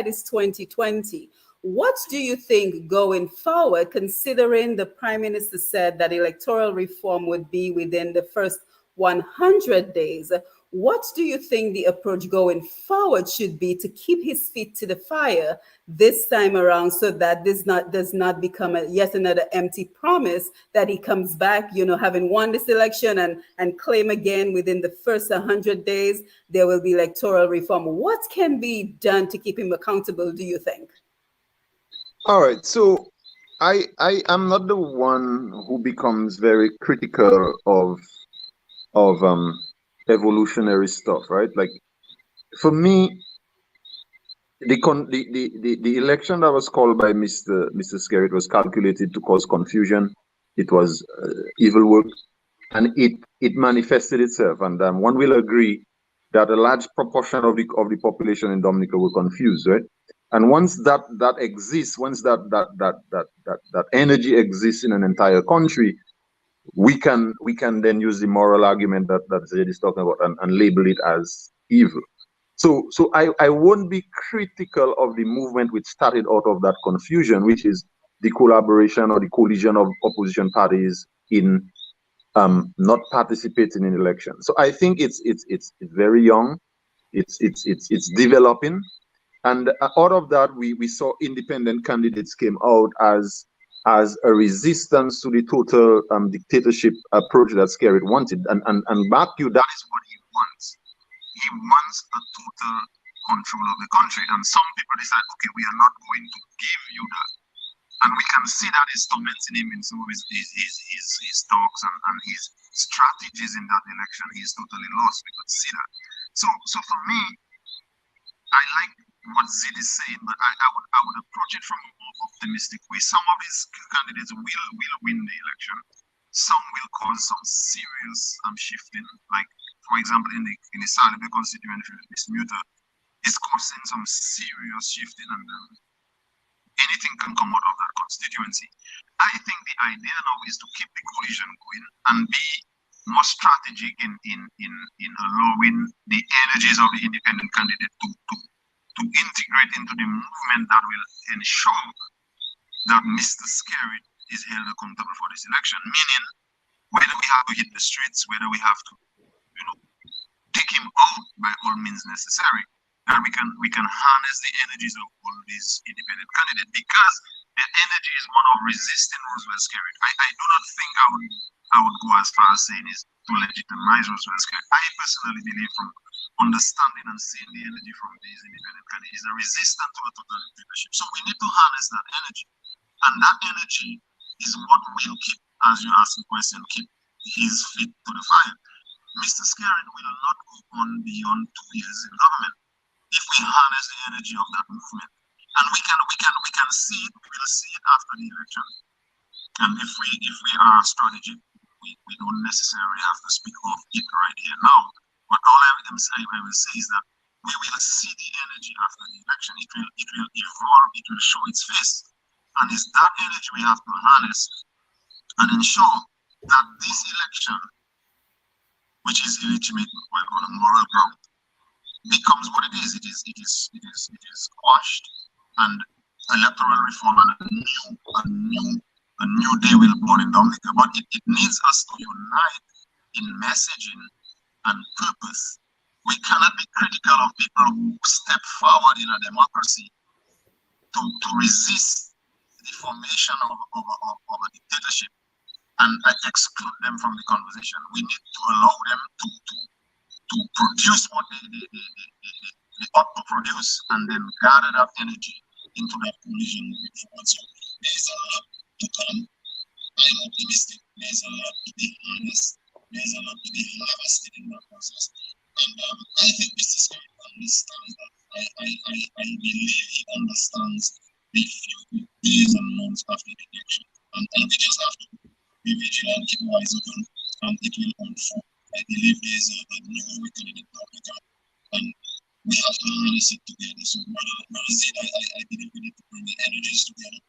is 2020. What do you think going forward, considering the Prime Minister said that electoral reform would be within the first 100 days? What do you think the approach going forward should be to keep his feet to the fire this time around, so that this does not become yet another empty promise that he comes back, having won this election, and claim again within the first 100 days there will be electoral reform? What can be done to keep him accountable, do you think? All right. So I am not the one who becomes very critical of evolutionary stuff, right? Like for me, the election that was called by Mr. Skerritt was calculated to cause confusion. It was evil work, and it manifested itself. And one will agree that a large proportion of the population in Dominica were confused, right? And once that exists, once that energy exists in an entire country, we can then use the moral argument that Zed is talking about, and label it as evil. So I won't be critical of the movement which started out of that confusion, which is the collaboration or the collision of opposition parties in not participating in elections. So I think it's very young. It's developing, and out of that we saw independent candidates came out as a resistance to the total dictatorship approach that Skerritt wanted. And back you, that is what he wants. He wants a total control of the country. And some people decide, okay, we are not going to give you that. And we can see that is tormenting him in some of his talks and his strategies in that election. He's totally lost. We could see that. So for me, I like what Zid is saying, but I would approach it from a more optimistic way. Some of these candidates will win the election. Some will cause some serious shifting. Like, for example, in the Saliba constituency, Miss Muta is causing some serious shifting, and anything can come out of that constituency. I think the idea now is to keep the coalition going and be more strategic in allowing the energies of the independent candidate to integrate into the movement that will ensure that Mr. Skerritt is held accountable for this election. Meaning, whether we have to hit the streets, whether we have to, take him out by all means necessary, that we can harness the energies of all these independent candidates, because the energy is one of resisting Roosevelt Skerritt. I do not think I would go as far as saying is to legitimize Roosevelt Skerritt. I personally believe, from understanding and seeing the energy from these independent candidates, is a resistance to a total dictatorship. So we need to harness that energy, and that energy is what will keep, as you asked the question, keep his feet to the fire. Mr. Skerritt will not go on beyond 2 years in government if we harness the energy of that movement. And we can see it, we will see it after the election. And if we are strategic, we don't necessarily have to speak of it right here now. But all I will say is that we will see the energy after the election. It will evolve, it will show its face. And it's that energy we have to harness and ensure that this election, which is illegitimate on a moral ground, becomes what it is. It is quashed, and electoral reform and a new day will be born in Dominica. But it needs us to unite in messaging and purpose. We cannot be critical of people who step forward in a democracy to resist the formation of a dictatorship and exclude them from the conversation. We need to allow them to produce what they ought to produce, and then gather that energy into that coalition moving forward. So there's a lot to come. I'm optimistic. There's a lot to be harnessed. There's a lot to be harvested in that process. And I think Mr. Scott understands that. I believe he understands the few days and months after the election. And we just have to be vigilant, keep eyes open, and it will unfold. I believe there's a new awakening in Dominica, and we have to harness it together. So rather say I believe we need to bring the energies together,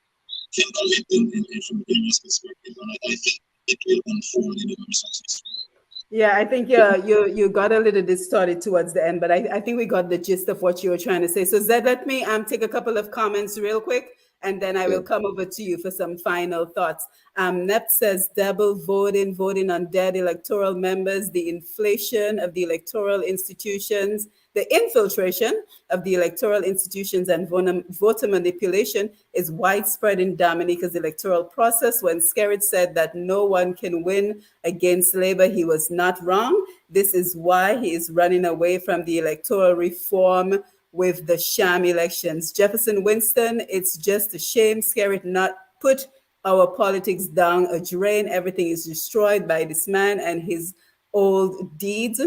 kindle it from various perspectives, and I think it will unfold in a very successful way. Yeah, I think you got a little distorted towards the end, but I think we got the gist of what you were trying to say. So Zed, let me take a couple of comments real quick, and then I will come over to you for some final thoughts. Nep says double voting on dead electoral members, the inflation of the electoral institutions, the infiltration of the electoral institutions and voter manipulation is widespread in Dominica's electoral process. When Skerritt said that no one can win against Labour, he was not wrong. This is why he is running away from the electoral reform with the sham elections. Jefferson Winston, it's just a shame Skerritt not put our politics down a drain. Everything is destroyed by this man and his old deeds.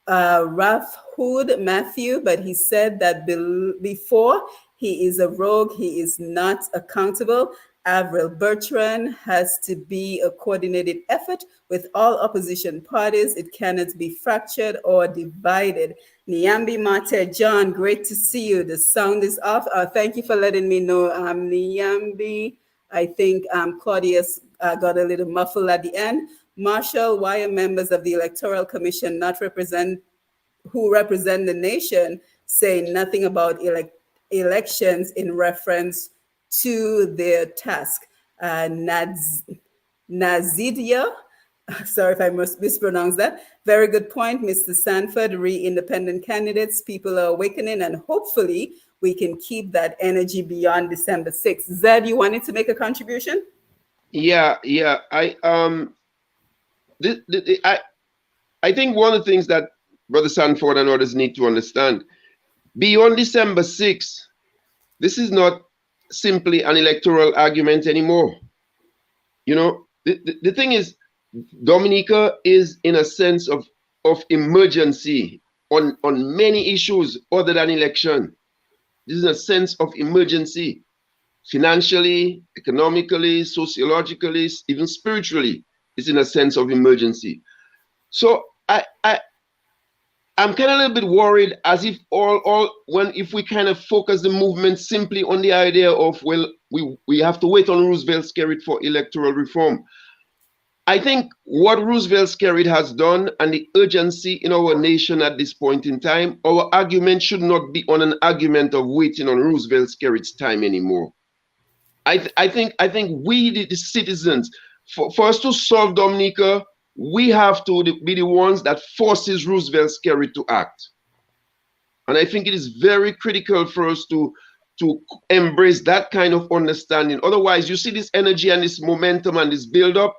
Ralph Hood Matthew, but he said that before he is a rogue, he is not accountable. Avril Bertrand has to be a coordinated effort with all opposition parties. It cannot be fractured or divided. Niambi Mate, John, great to see you. The sound is off. Thank you for letting me know, Niambi. I think Claudius got a little muffled at the end. Marshall, why are members of the Electoral Commission who represent the nation say nothing about elections in reference to their task? Nazidia, sorry if I mispronounced that. Very good point, Mr. Sanford. Independent candidates, people are awakening, and hopefully we can keep that energy beyond December 6th. Zed, you wanted to make a contribution? Yeah. I think one of the things that Brother Sanford and others need to understand, beyond December 6th, this is not simply an electoral argument anymore. You know, the thing is, Dominica is in a sense of emergency on many issues other than election. This is a sense of emergency, financially, economically, sociologically, even spiritually. It's in a sense of emergency. So I'm kind of a little bit worried, as if if we kind of focus the movement simply on the idea of, well, we have to wait on Roosevelt Skerritt for electoral reform. I think what Roosevelt Skerritt has done and the urgency in our nation at this point in time, our argument should not be on an argument of waiting on Roosevelt Skerritt's time anymore. I think we, the citizens, for us to solve Dominica, we have to be the ones that forces Roosevelt Skerritt to act. And I think it is very critical for us to embrace that kind of understanding. Otherwise, you see this energy and this momentum and this build-up.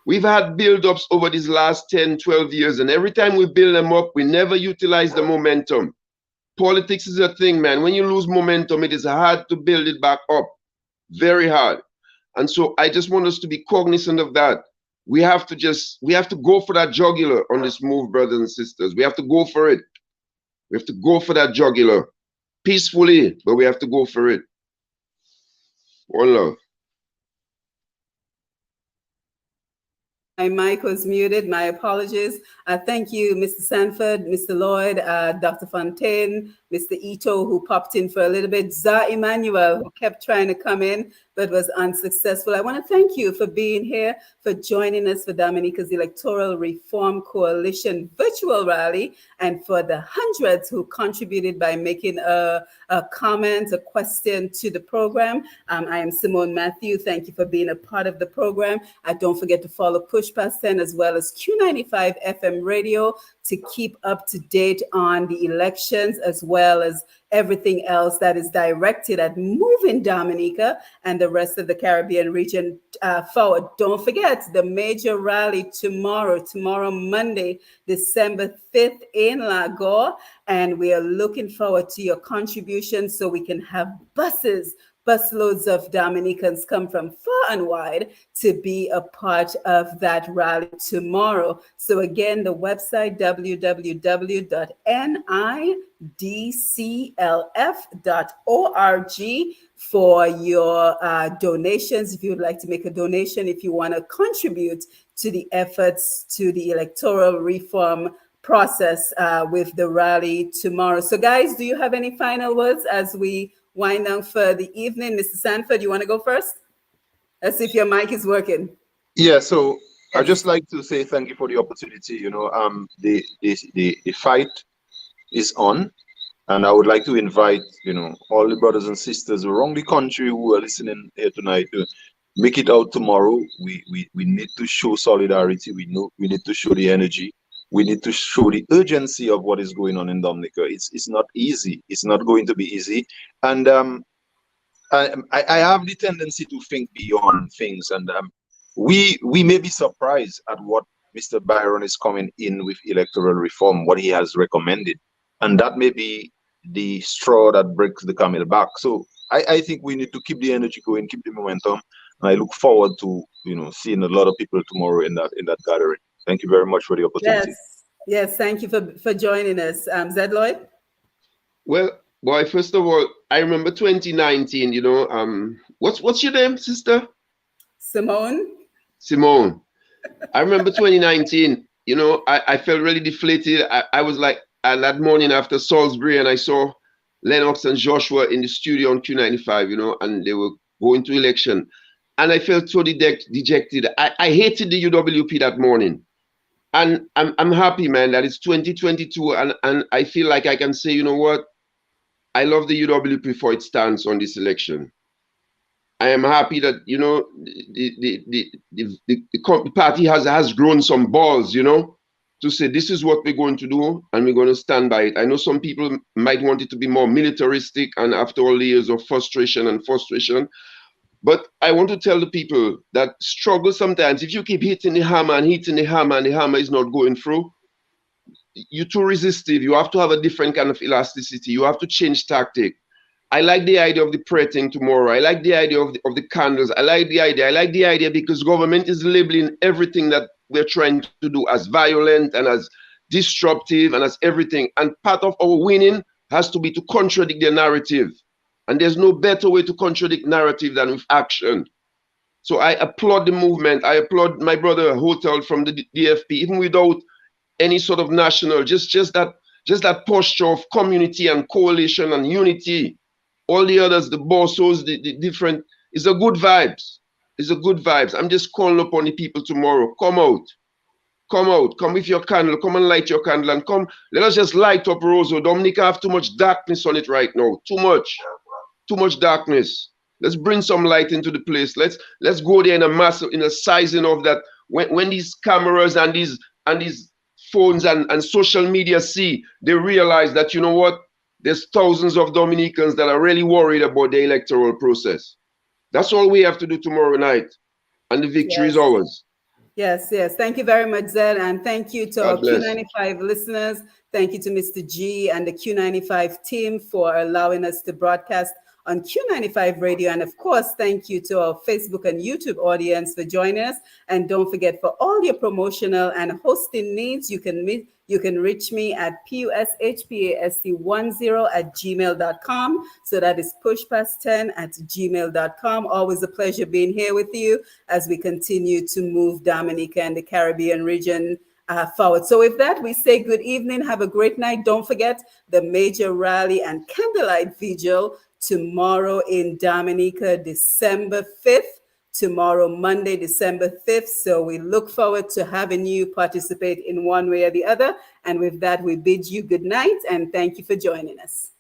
We've had build-ups over these last 10, 12 years, and every time we build them up, we never utilize the momentum. Politics is a thing, man. When you lose momentum, it is hard to build it back up. Very hard. And so I just want us to be cognizant of that. We have to go for that jugular on this move, brothers and sisters. We have to go for it. We have to go for that jugular peacefully, but we have to go for it. One love. My mic was muted. My apologies. Thank you, Mr. Sanford, Mr. Lloyd, Dr. Fontaine, Mr. Ito, who popped in for a little bit, Za Emmanuel, who kept trying to come in but was unsuccessful. I want to thank you for being here, for joining us for Dominica's Electoral Reform Coalition virtual rally, and for the hundreds who contributed by making a comment, a question to the program. I am Simone Matthew. Thank you for being a part of the program. Don't forget to follow Push Past 10 as well as Q95 FM radio to keep up to date on the elections as well as everything else that is directed at moving Dominica and the rest of the Caribbean region forward. Don't forget the major rally tomorrow, Monday, December 5th in Lagos. And we are looking forward to your contributions so we can have busloads of Dominicans come from far and wide to be a part of that rally tomorrow. So again, the website, www.nidclf.org for your donations. If you would like to make a donation, if you want to contribute to the efforts to the electoral reform process with the rally tomorrow. So guys, do you have any final words as we wind down for the evening? Mr. Sanford, you want to go first? Let's see if your mic is working. Yeah, so I'd Yes. just like to say thank you for the opportunity. The fight is on, and I would like to invite, all the brothers and sisters around the country who are listening here tonight to make it out tomorrow. We need to show solidarity. We need to show the energy. We need to show the urgency of what is going on in Dominica. It's not easy. It's not going to be easy, and I have the tendency to think beyond things, and we may be surprised at what Mr. Byron is coming in with electoral reform, what he has recommended, and that may be the straw that breaks the camel back. So I think we need to keep the energy going, keep the momentum, and I look forward to seeing a lot of people tomorrow in that gathering. Thank you very much for the opportunity. Yes. Thank you for joining us, Zed Lloyd. Well, boy, first of all, I remember 2019. What's your name, sister? Simone. Simone. I remember 2019. I felt really deflated. I was like, and that morning after Salisbury, and I saw Lennox and Joshua in the studio on Q95. And they were going to election, and I felt so dejected. I hated the UWP that morning. And I'm happy, man, that it's 2022, and I feel like I can say, you know what? I love the UWP for its stance on this election. I am happy that the party has grown some balls, to say this is what we're going to do and we're going to stand by it. I know some people might want it to be more militaristic, and after all the years of frustration, but I want to tell the people that struggle sometimes. If you keep hitting the hammer and hitting the hammer and the hammer is not going through, you're too resistive. You have to have a different kind of elasticity. You have to change tactic. I like the idea of the prayer thing tomorrow. I like the idea of the candles. I like the idea because government is labeling everything that we're trying to do as violent and as disruptive and as everything. And part of our winning has to be to contradict their narrative. And there's no better way to contradict narrative than with action. So I applaud the movement. I applaud my brother Hotel from the DFP, even without any sort of national, just that posture of community and coalition and unity. All the others, the bossos, the different, it's a good vibes. It's a good vibes. I'm just calling upon the people tomorrow. Come out. Come with your candle. Come and light your candle and come. Let us just light up Roseau. Dominica have too much darkness on it right now. Too much darkness. Let's bring some light into the place. Let's go there in a sizing of that. When these cameras and these phones and social media see, they realize that, you know what, there's thousands of Dominicans that are really worried about the electoral process. That's all we have to do tomorrow night, and the victory is ours. Yes. Thank you very much, Zed, and thank you to our Q95 listeners. Thank you to Mr. G and the Q95 team for allowing us to broadcast on Q95 Radio. And of course, thank you to our Facebook and YouTube audience for joining us. And don't forget, for all your promotional and hosting needs, you can reach me at pushpast10@gmail.com. So that is pushpast10@gmail.com. Always a pleasure being here with you as we continue to move Dominica and the Caribbean region forward. So with that, we say good evening. Have a great night. Don't forget the major rally and candlelight vigil tomorrow in Dominica, December 5th. Tomorrow, Monday, December 5th. So we look forward to having you participate in one way or the other. And with that, we bid you good night and thank you for joining us.